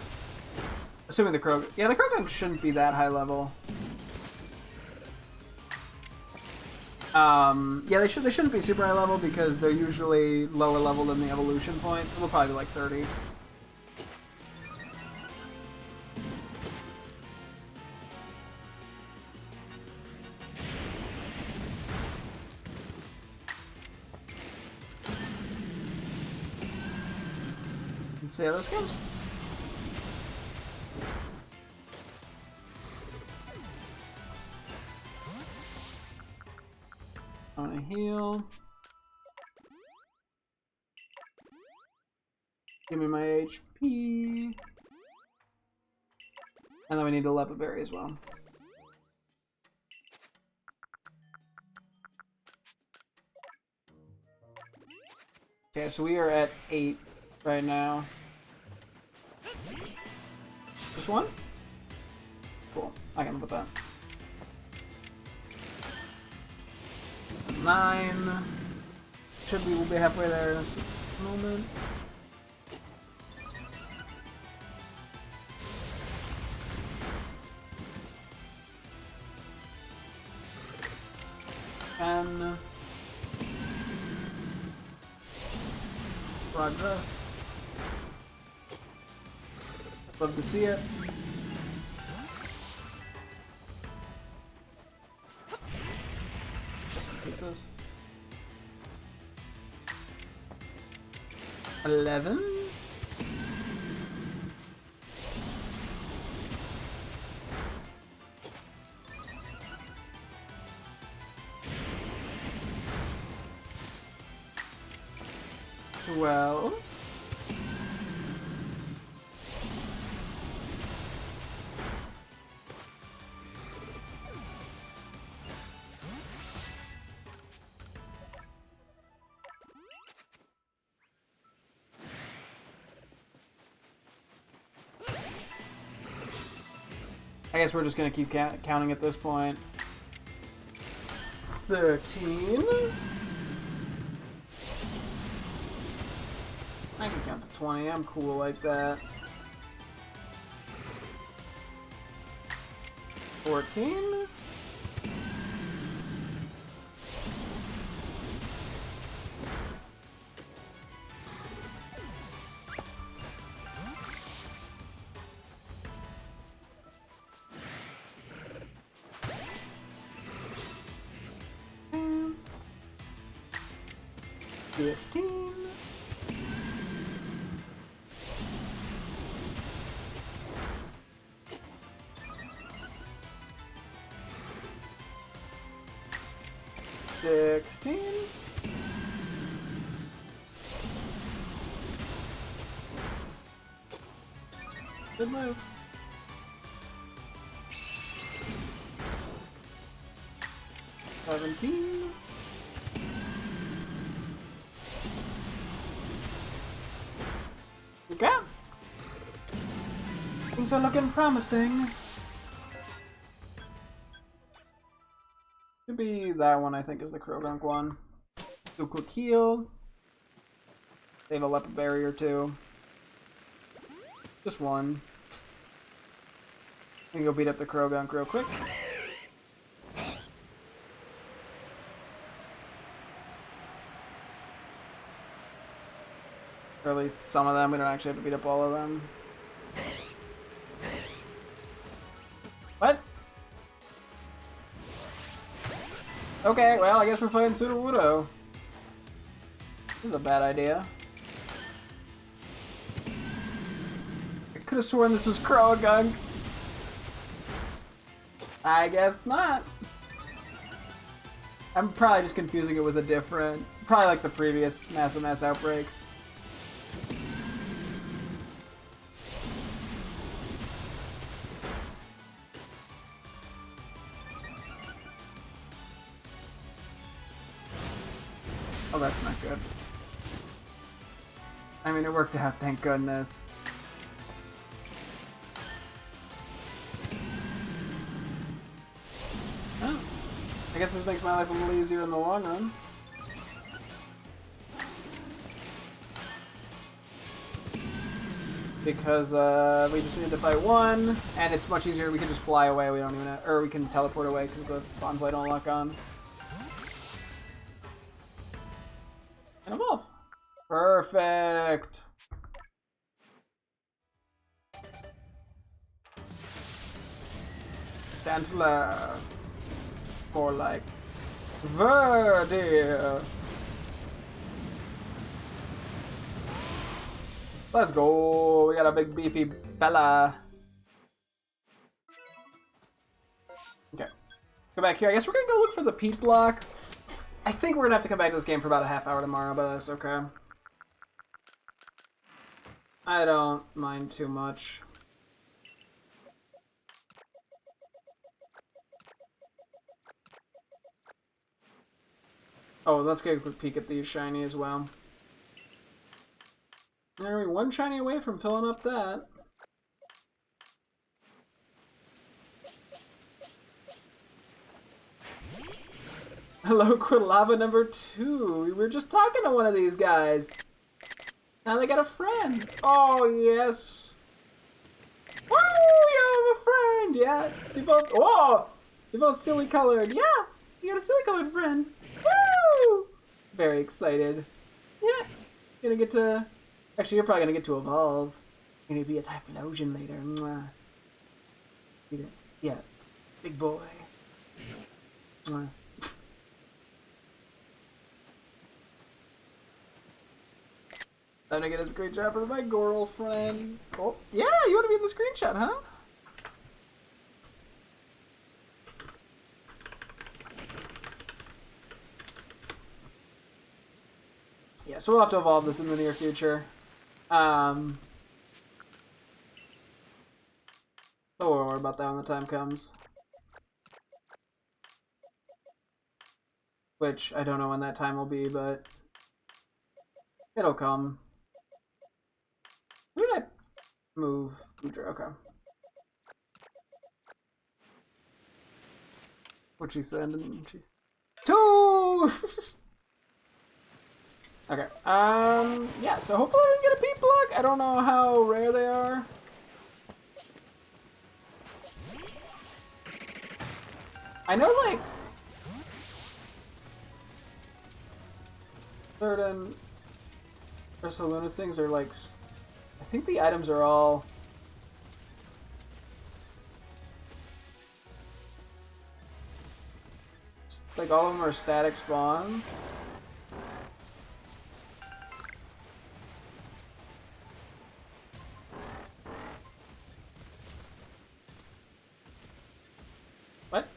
Assuming the Krogunk... Yeah, the Krogunk shouldn't be that high level. Yeah, they shouldn't be super high level because they're usually lower level than the evolution points. So they'll probably be like 30. Let's see how this goes. On a heal. Give me my HP. And then we need a Leopard Berry as well. Okay, so we are at 8 right now. Just one? Cool. I can live with that. 9. We'll be halfway there in a moment. And progress. Love to see it. Pizzas. 11. Well, I guess we're just gonna keep counting at this point. 13. I can count to 20. I'm cool like that. 14. 15. 16. Good move. 17. Okay. Things are looking promising. Could be that one, I think, is the Krogunk one. Do a quick heal. Save a Leopard Berry or two. Just one. We can go beat up the Krogunk real quick. Or at least some of them. We don't actually have to beat up all of them. What? Okay, well, I guess we're fighting Sudowoodo. This is a bad idea. I could have sworn this was Krogunk. I guess not. I'm probably just confusing it with a different... Probably like the previous Massive Mass Outbreak. Oh, that's not good. I mean, it worked out, thank goodness. Oh. I guess this makes my life a little easier in the long run. Because we just need to fight one, and it's much easier. We can just fly away. We don't even have, or we can teleport away because the Bond Blade don't lock on. And evolve. Perfect. Chancellor. For like Verdi. Let's go. We got a big beefy fella. Okay. Go back here. I guess we're gonna go look for the peat block. I think we're gonna have to come back to this game for about a half hour tomorrow, but that's okay. I don't mind too much. Oh, let's get a quick peek at these shiny as well. Are we one shiny away from filling up that? Hello, Quilava number 2. We were just talking to one of these guys. Now they got a friend. Oh, yes. Woo! You have a friend. Yeah. You both. Whoa! You're both silly colored. Yeah. You got a silly colored friend. Woo! Very excited. Yeah. Gonna get to. Actually, you're probably gonna get to evolve. You're gonna be a Typhlosion later. Mwah. Yeah. Big boy. Mwah. Time to get a screenshot for my girlfriend. Oh, yeah, you want to be in the screenshot, huh? Yeah, so we'll have to evolve this in the near future. Don't worry about that when the time comes. Which, I don't know when that time will be, but it'll come. Who did I move? Okay. What'd she send? Two! Okay. Yeah, so hopefully we can get a peat block. I don't know how rare they are. I know, like, certain Ursaluna things are like, I think the items are all like all of them are static spawns. What?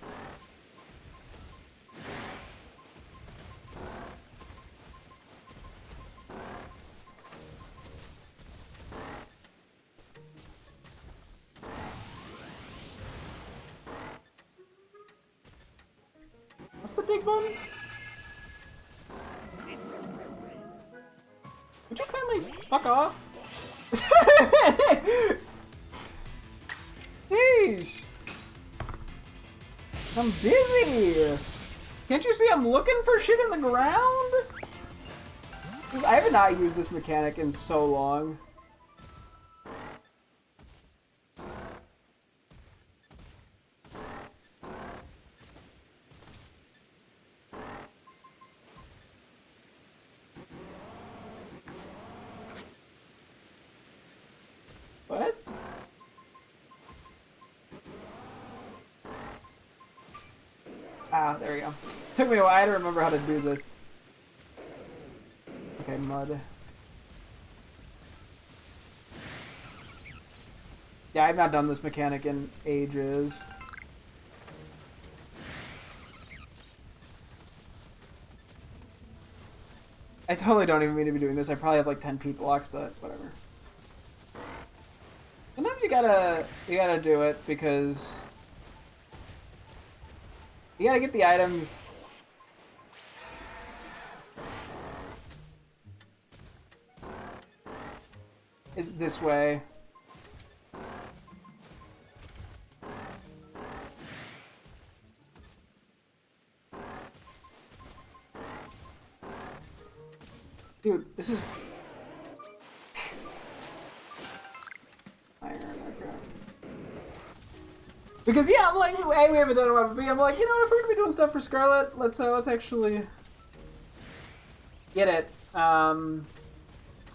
What's the dig button? Would you kindly fuck off? Yeesh. I'm busy. Can't you see I'm looking for shit in the ground? I have not used this mechanic in so long. What? Ah, there we go. Took me a while to remember how to do this. Okay, mud. Yeah, I've not done this mechanic in ages. I totally don't even mean to be doing this. I probably have like 10 peat blocks, but whatever. Sometimes you gotta do it because you gotta get the items. This way. Dude, this is iron, okay. Because yeah, I'm like, A, we haven't done a weapon, B, I'm like, you know, if we're gonna be doing stuff for Scarlet, let's actually get it.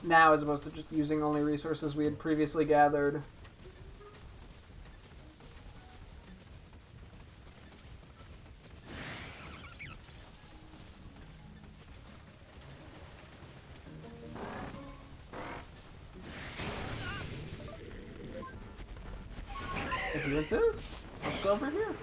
Now as opposed to just using only resources we had previously gathered. If you insist, let's go over here.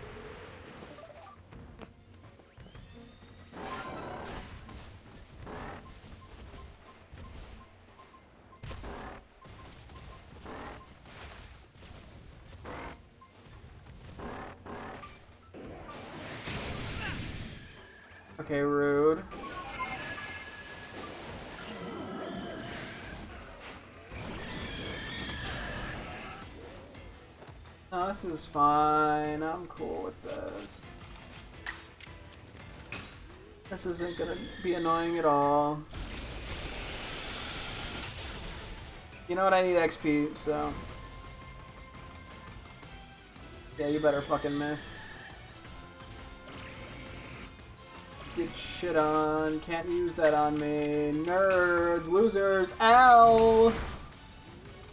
Okay, rude. No, this is fine. I'm cool with this. This isn't gonna be annoying at all. You know what? I need XP, so... Yeah, you better fucking miss. Get shit on. Can't use that on me. Nerds, losers, L!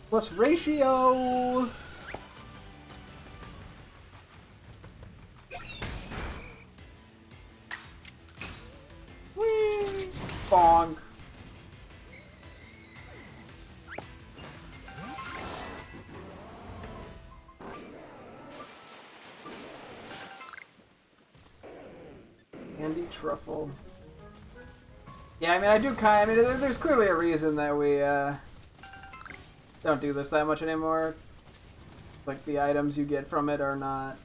Plus ratio! Whee! Bonk. Candy truffle. Yeah, I mean, I do kind of... I mean, there's clearly a reason that we, don't do this that much anymore. Like, the items you get from it are not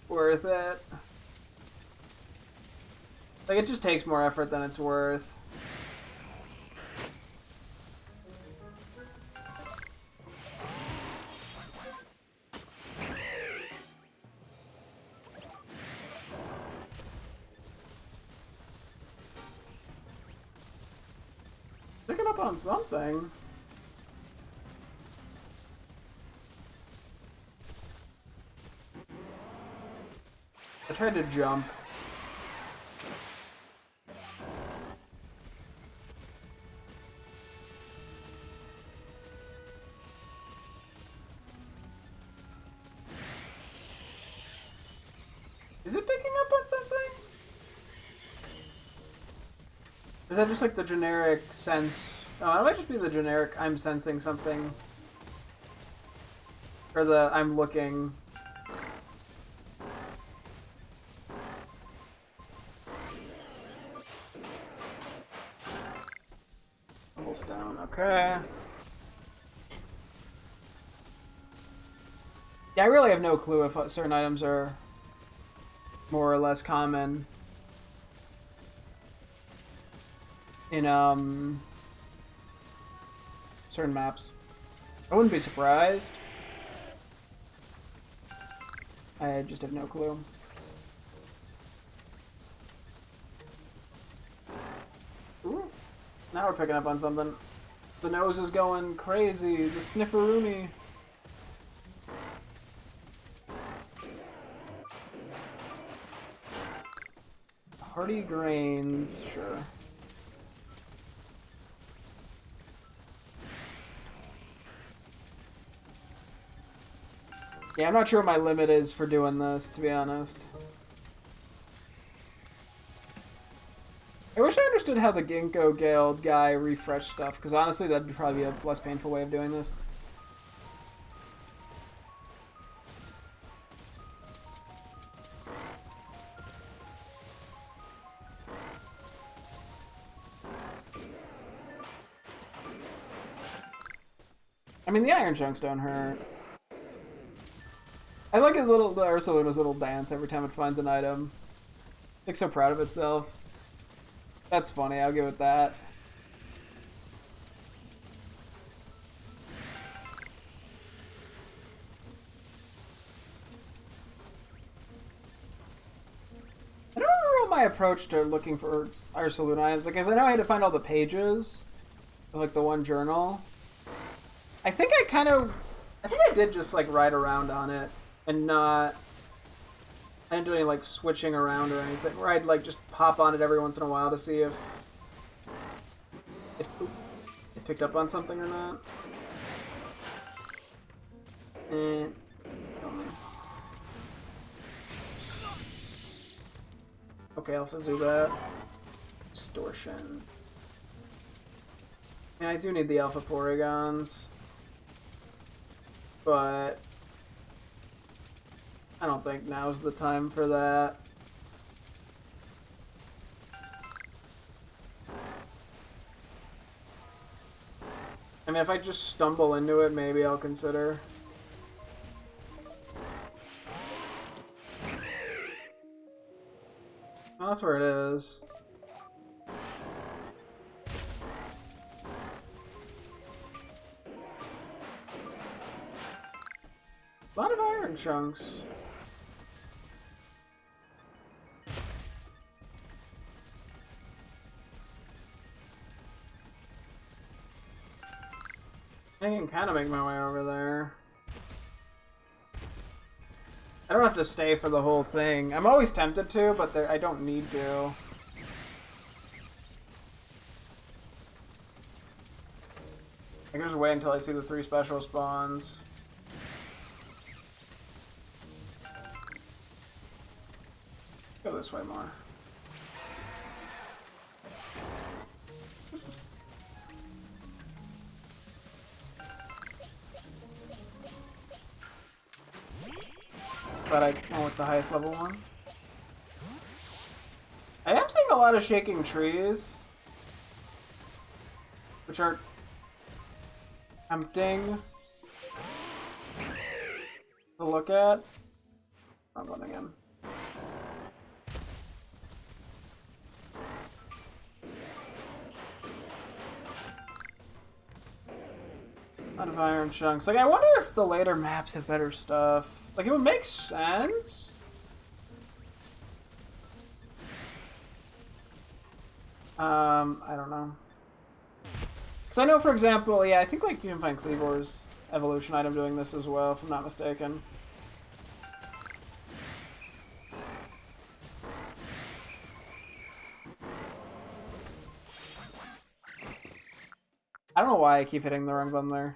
worth it. Like, it just takes more effort than it's worth. Picking up on something. I tried to jump. Is it picking up on something? Or is that just like the generic sense? Oh, it might just be the generic I'm sensing something. Or the I'm looking. Almost down, okay. Yeah, I really have no clue if certain items are more or less common in certain maps. I wouldn't be surprised. I just have no clue. Ooh. Now we're picking up on something. The nose is going crazy. The snifferoonie. Hearty grains, sure. Yeah, I'm not sure what my limit is for doing this, to be honest. I wish I understood how the Ginkgo Guild guy refreshed stuff, because honestly that'd probably be a less painful way of doing this. I mean, the iron chunks don't hurt. I like his little, the Ursaluna's little dance every time it finds an item. It's so proud of itself. That's funny, I'll give it that. I don't remember what my approach to looking for Ursaluna items, because I know I had to find all the pages of like the one journal. I think I did just like ride around on it and not, I didn't do any like switching around or anything, where I'd like just pop on it every once in a while to see if it picked up on something or not. And okay, Alpha Zubat. Distortion. Yeah, I do need the Alpha Porygons. But I don't think now's the time for that. I mean, if I just stumble into it, maybe I'll consider. Oh, that's where it is. A lot of iron chunks. I can kind of make my way over there. I don't have to stay for the whole thing. I'm always tempted to, but I don't need to. I can just wait until I see the 3 special spawns. Go this way more. But I went with the highest level one. I am seeing a lot of shaking trees, which are tempting to look at. Wrong one again. A lot of iron chunks. Like, I wonder if the later maps have better stuff. Like, it would make sense. I don't know. Because I know, for example, yeah, I think, like, you can find Cleavor's evolution item doing this as well, if I'm not mistaken. I don't know why I keep hitting the wrong button there.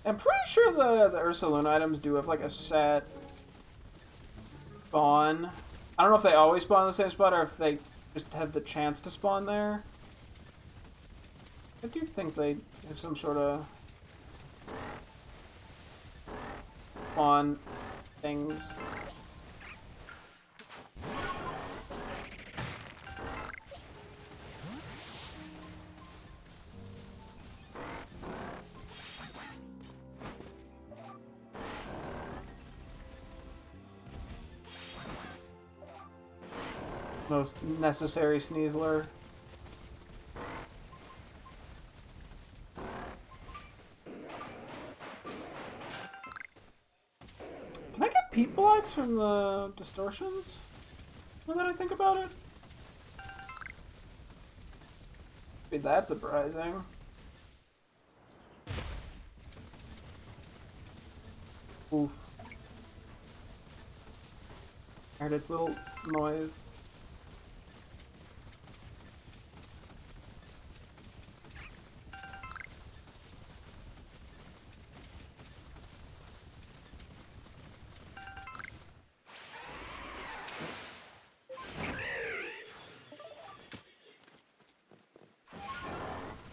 I'm pretty sure the Ursa items do have like a set spawn. I don't know if they always spawn in the same spot or if they just have the chance to spawn there. I do think they have some sort of spawn things. Most necessary Sneasler. Can I get Peat Blocks from the distortions? Now that I think about it? Be that surprising. Oof. I heard its little noise.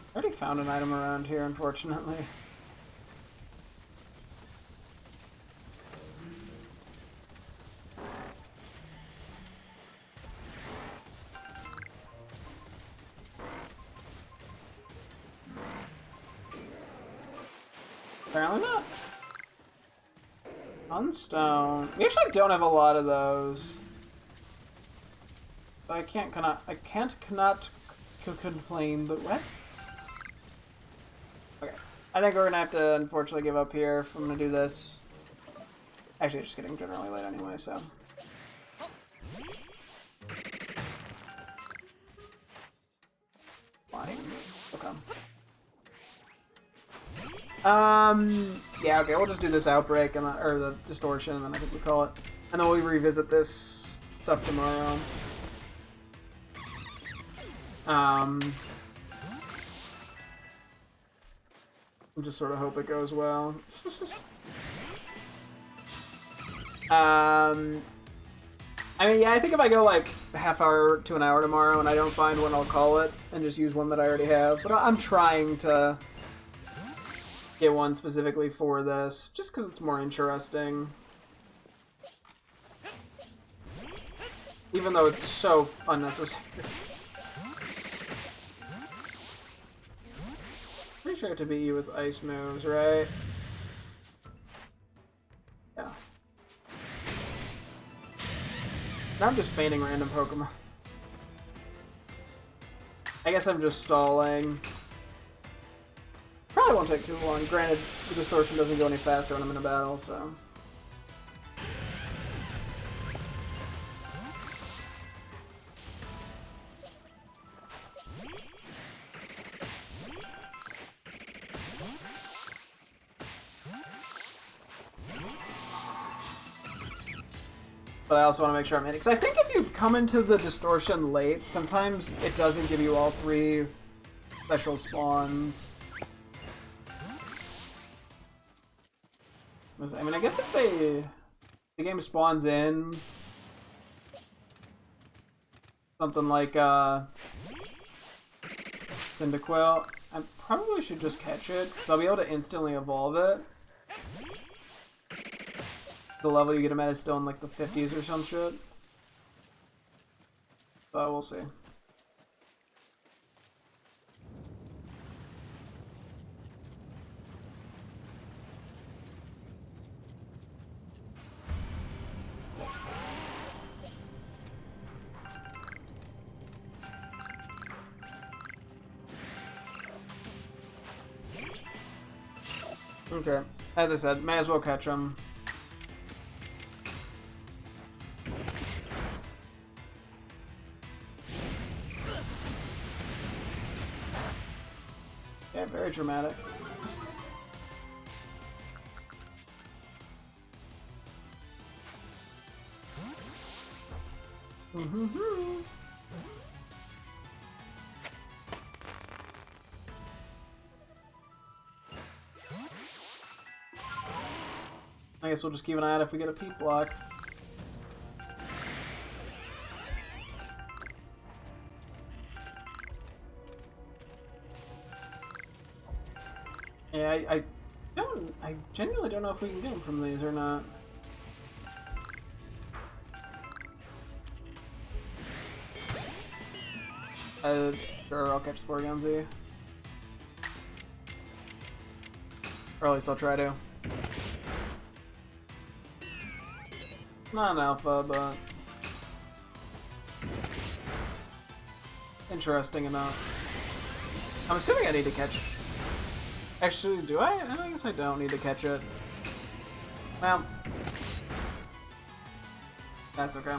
I already found an item around here, unfortunately. Apparently not. Unstone. We actually don't have a lot of those. So I can't cannot complain, but what? Okay. I think we're gonna have to unfortunately give up here if I'm gonna do this. Actually, it's just getting generally late anyway, so. Fine. Okay. Yeah, okay, we'll just do this outbreak and or the distortion, and then I think we call it. And then we'll revisit this stuff tomorrow. Just sort of hope it goes well. I mean, yeah, I think if I go like a half hour to an hour tomorrow and I don't find one, I'll call it and just use one that I already have. But I'm trying to get one specifically for this, just because it's more interesting. Even though it's so unnecessary. Pretty sure I have to beat you with ice moves, right? Yeah. Now I'm just feigning random Pokemon. I guess I'm just stalling. Probably won't take too long. Granted, the distortion doesn't go any faster when I'm in a battle, so... But I also want to make sure I'm in it. Because I think if you come into the distortion late, sometimes it doesn't give you all 3 special spawns. I mean, I guess if the game spawns in something like Cyndaquil, I probably should just catch it, because I'll be able to instantly evolve it. The level you get him at is still in like the 50s or some shit. But we'll see. Okay, as I said, may as well catch him. Yeah, very dramatic. I guess we'll just keep an eye out if we get a peep block. Yeah, I genuinely don't know if we can get them from these or not. Sure, I'll catch Sporganzi. Or at least I'll try to. Not an alpha, but interesting enough. I'm assuming I need to catch. Actually, do I? I guess I don't need to catch it. Well, that's okay.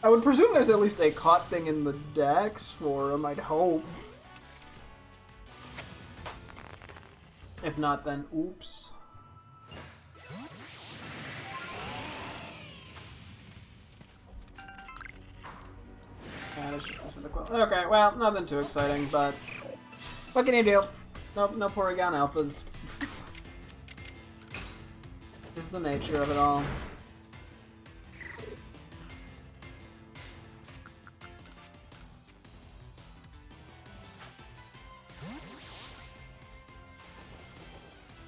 I would presume there's at least a caught thing in the dex for him, I'd hope. If not, then oops. Yeah, that's just a Cyndaquil. Okay, well, nothing too exciting, but what can you do? Nope, no Porygon Alphas. Is the nature of it all.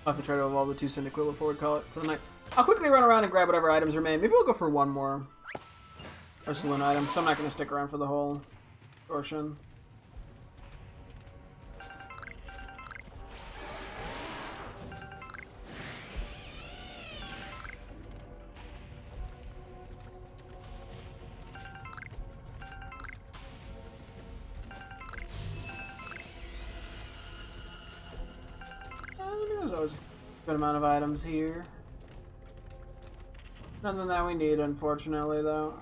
I'll have to try to evolve the 2 Cyndaquil before we call it for the night. I'll quickly run around and grab whatever items remain. Maybe we'll go for one more Ursuline item, because I'm not going to stick around for the whole portion. There's always a good amount of items here. Nothing that we need, unfortunately, though.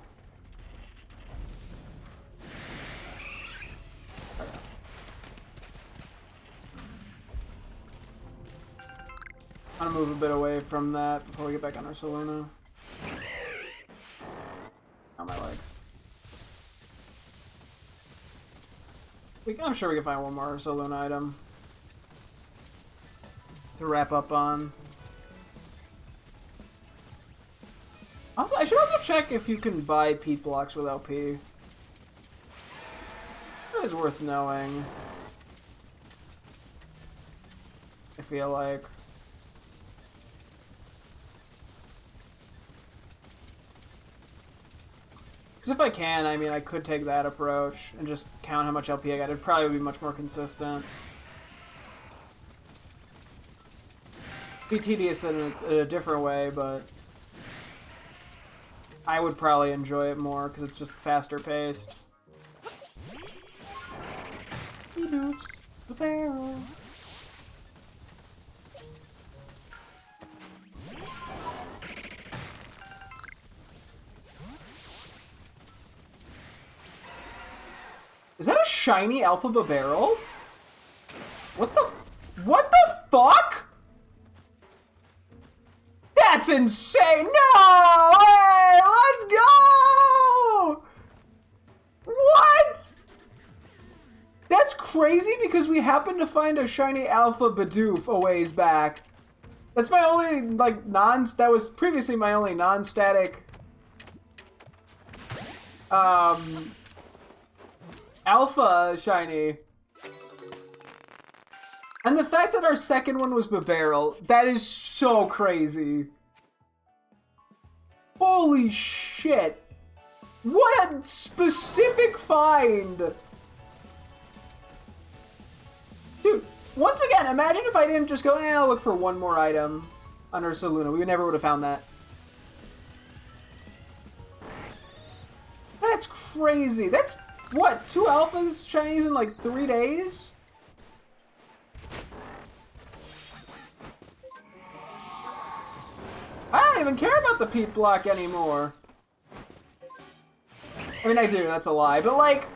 I'm gonna move a bit away from that before we get back on our Saluna. On my legs. I'm sure we can find one more Saluna item to wrap up on. Also, I should also check if you can buy Pete blocks with LP. That is worth knowing. I feel like. Because if I can, I mean, I could take that approach and just count how much LP I got. It'd probably be much more consistent. Be tedious in a different way, but I would probably enjoy it more because it's just faster paced. Oops, the barrel. Is that a shiny Alpha barrel? What the fuck? That's insane! No! Hey, let's go! What? That's crazy because we happened to find a shiny Alpha Bidoof a ways back. That's my only, like, that was previously my only non-static, Alpha shiny. And the fact that our second one was Babarrel, that is so crazy. Holy shit. What a specific find. Dude, once again, imagine if I didn't just go, I'll look for one more item on Ursaluna. We never would have found that. That's crazy. That's, what, 2 Alphas shinies in like 3 days? I don't even care about the Pete block anymore. I mean, I do, that's a lie, but like...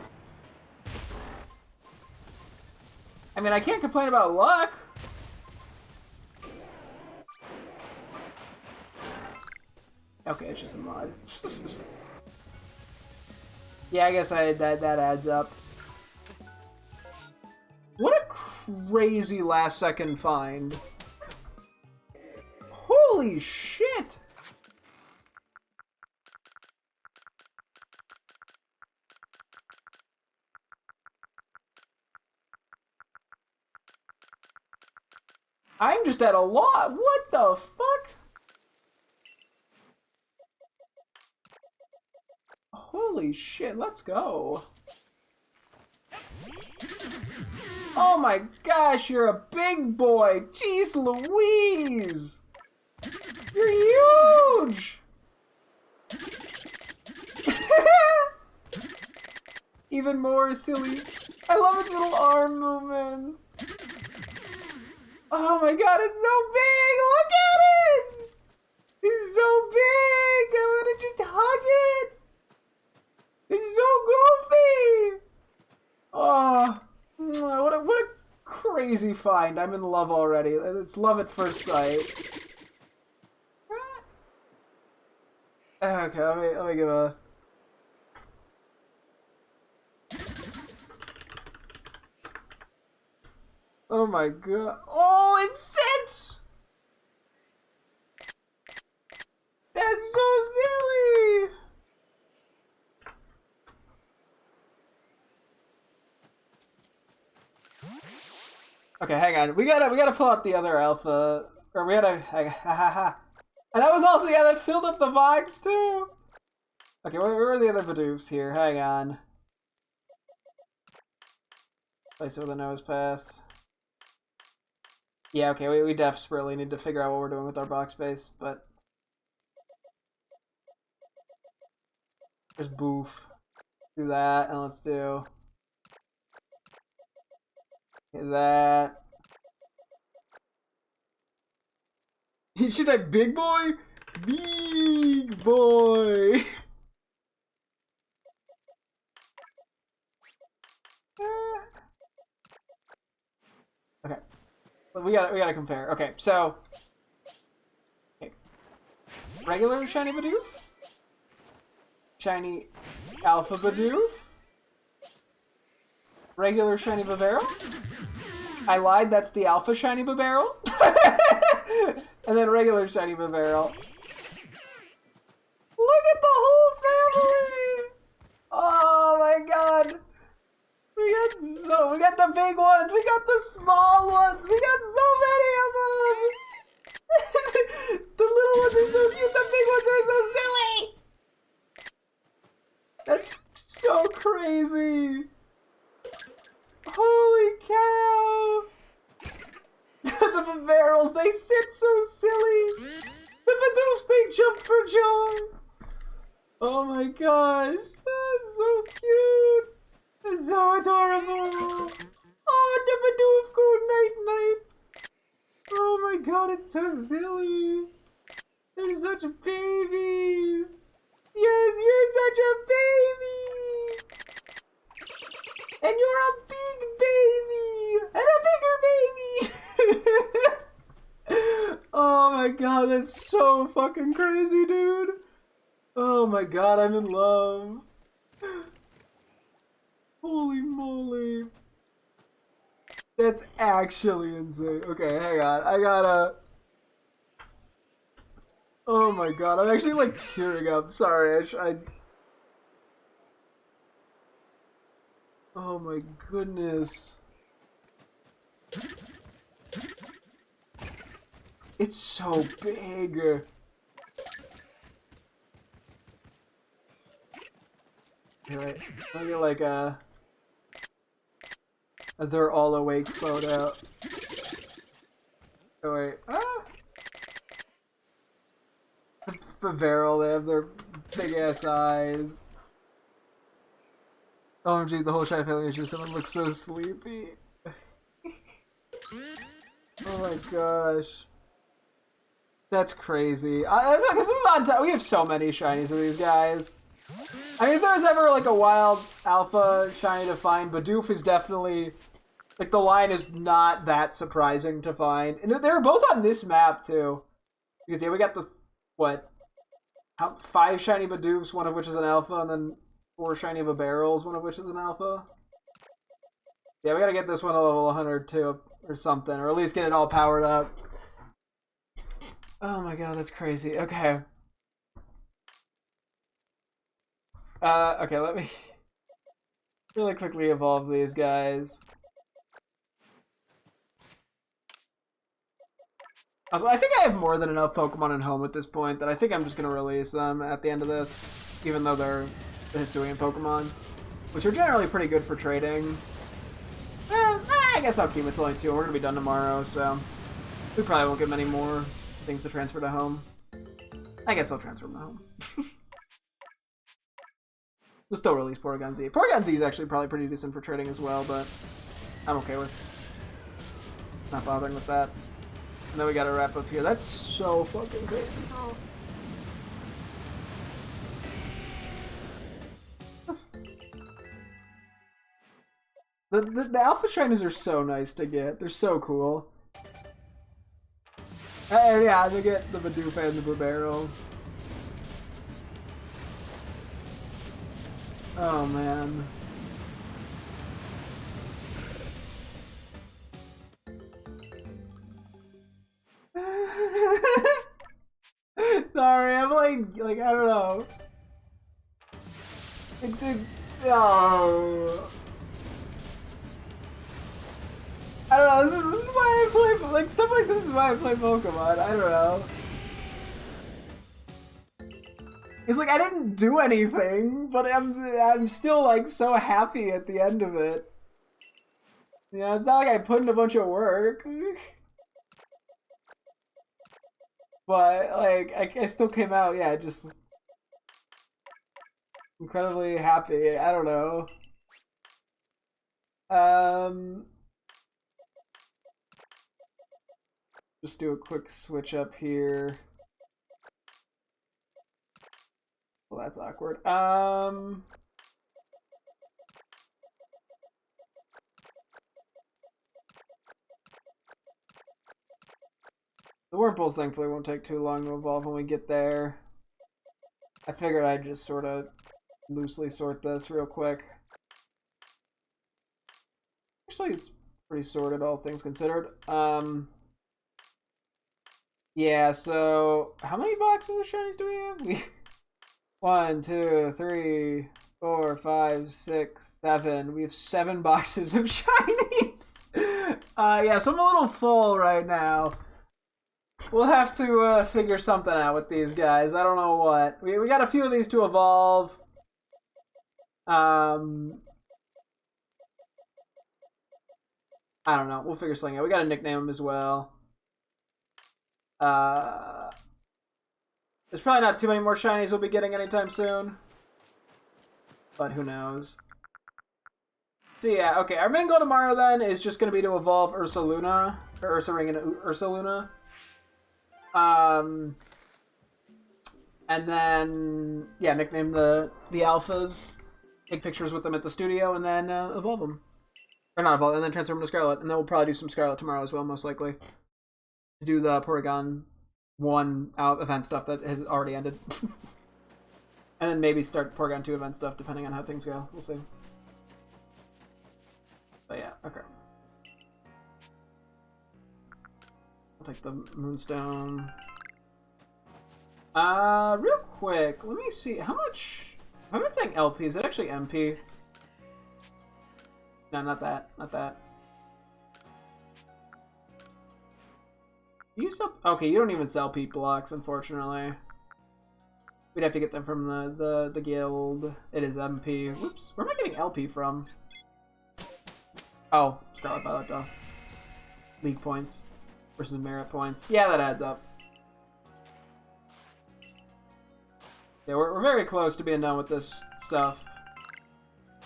I mean, I can't complain about luck. Okay, it's just a mod. Yeah, I guess that adds up. What a crazy last second find. Holy shit! I'm just at a lot. What the fuck? Holy shit, let's go. Oh my gosh, you're a big boy. Jeez Louise. You're huge. Even more silly. I love its little arm movements. Oh my god, it's so big! Look at it! It's so big! I want to just hug it! It's so goofy! Oh, what a crazy find. I'm in love already. It's love at first sight. Okay, let me give a... Oh my god. Oh, it sits! That's so silly! Okay, hang on. We gotta pull out the other Alpha. Or we gotta... And that was also, yeah, that filled up the box too! Okay, where are the other Bidoofs here? Hang on. Place it with a nose pass. Yeah, okay, we desperately need to figure out what we're doing with our box space, but... There's Boof. Do that, and let's do... that. Should I big boy? Big boy! Okay. We gotta compare. Okay, so... Okay. Regular shiny Bidoof? Shiny Alpha Bidoof? Regular shiny Babarrel? I lied, that's the Alpha shiny Babarrel. And then regular shiny Babarrel. we got the big ones, we got the small ones, we got so many of them. The little ones are so cute, the big ones are so silly. That's so crazy. Holy cow. The barrels, they sit so silly. The Badoofs, they jump for joy. Oh my gosh, that's so cute. That's so adorable. Oh, the Bidoof, good night night. Oh my god, it's so silly. They're such babies. Yes, you're such a baby. And you're a big baby. And a bigger baby. Oh my god, that's so fucking crazy, dude. Oh my god, I'm in love. Holy moly. That's actually insane. Okay, hang on. I gotta... Oh my god, I'm actually like tearing up. Sorry, I... Oh my goodness. It's so big. Anyway, let me get like a they're all awake photo. Oh wait, the barrel, they have their big ass eyes. OMG, the whole Shy family issue, someone looks so sleepy. Oh my gosh. That's crazy. This is on time. We have so many shinies of these guys. I mean, if there's ever like a wild alpha shiny to find, Bidoof is definitely, like, the line is not that surprising to find. And they were both on this map too. Because yeah, we got the, what, 5 shiny Bidoofs, one of which is an alpha, and then 4 shiny Barrels, one of which is an alpha. Yeah, we gotta get this one to level 100 too, or something, or at least get it all powered up. Oh my god, that's crazy. Okay. Okay, let me really quickly evolve these guys. Also, I think I have more than enough Pokemon at home at this point that I think I'm just going to release them at the end of this, even though they're the Hisuian Pokemon, which are generally pretty good for trading. I guess I'll keep it till only 2. We're going to be done tomorrow, so we probably won't get many more things to transfer to home. I guess I'll transfer them to home. We'll still release Porygon Z. Porygon Z is actually probably pretty decent for trading as well, but I'm okay with not bothering with that. And then we gotta wrap up here. That's so fucking crazy. The Alpha Shinies are so nice to get. They're so cool. Yeah, they get the Bidoof and the Barrel. Oh man. Sorry, I'm like I don't know. Oh. I don't know. This is why I play like stuff like this is why I play Pokemon. I don't know. It's like I didn't do anything, but I'm still like so happy at the end of it. Yeah, it's not like I put in a bunch of work. But like I still came out, yeah, just incredibly happy. I don't know. Just do a quick switch up here. Well, that's awkward. The Wurmples thankfully won't take too long to evolve when we get there. I figured I'd just sort of loosely sort this real quick. Actually, it's pretty sorted, all things considered. Yeah, so how many boxes of shinies do we have? 1, 2, 3, 4, 5, 6, 7. We have 7 boxes of shinies. Yeah, so I'm a little full right now. We'll have to figure something out with these guys. I don't know what. We got a few of these to evolve. I don't know. We'll figure something out. We gotta nickname them as well. There's probably not too many more shinies we'll be getting anytime soon. But who knows. So yeah, okay. Our main goal tomorrow then is just going to be to evolve Ursaluna. Or Ursaring and Ursaluna. And then, yeah, nickname the alphas. Take pictures with them at the studio and then evolve them. Or not evolve, and then transform them to Scarlet. And then we'll probably do some Scarlet tomorrow as well, most likely. Do the Porygon 1 event stuff that has already ended. And then maybe start Porygon 2 event stuff, depending on how things go. We'll see. But yeah, okay. I'll take the Moonstone. Real quick, let me see. How much... I've been saying LP. Is it actually MP? No, not that. Not that. You sell... Okay, you don't even sell peat blocks, unfortunately. We'd have to get them from the guild. It is MP. Whoops. Where am I getting LP from? Oh, Scarlet Violet, duh. League points versus merit points. Yeah, that adds up. Yeah, we're very close to being done with this stuff.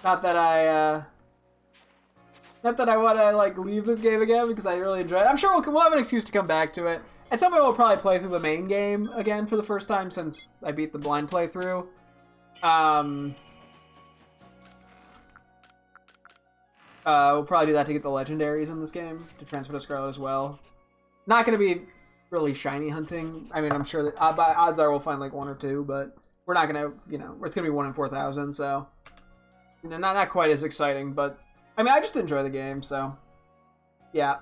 Not that I want to like leave this game again because I really enjoy it. I'm sure we'll have an excuse to come back to it. At some point, we'll probably play through the main game again for the first time since I beat the blind playthrough. We'll probably do that to get the legendaries in this game to transfer to Scarlet as well. Not going to be really shiny hunting. I mean, I'm sure that odds are we'll find like 1 or 2, but we're not going to, you know, it's going to be 1 in 4,000. So, you know, not quite as exciting, but I mean, I just enjoy the game. So, yeah.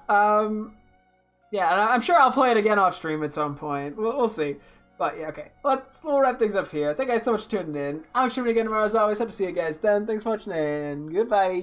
Yeah, and I'm sure I'll play it again off stream at some point. We'll see. But yeah, okay. We'll wrap things up here. Thank you guys so much for tuning in. I'm streaming again tomorrow as always. Hope to see you guys then. Thanks for watching and goodbye.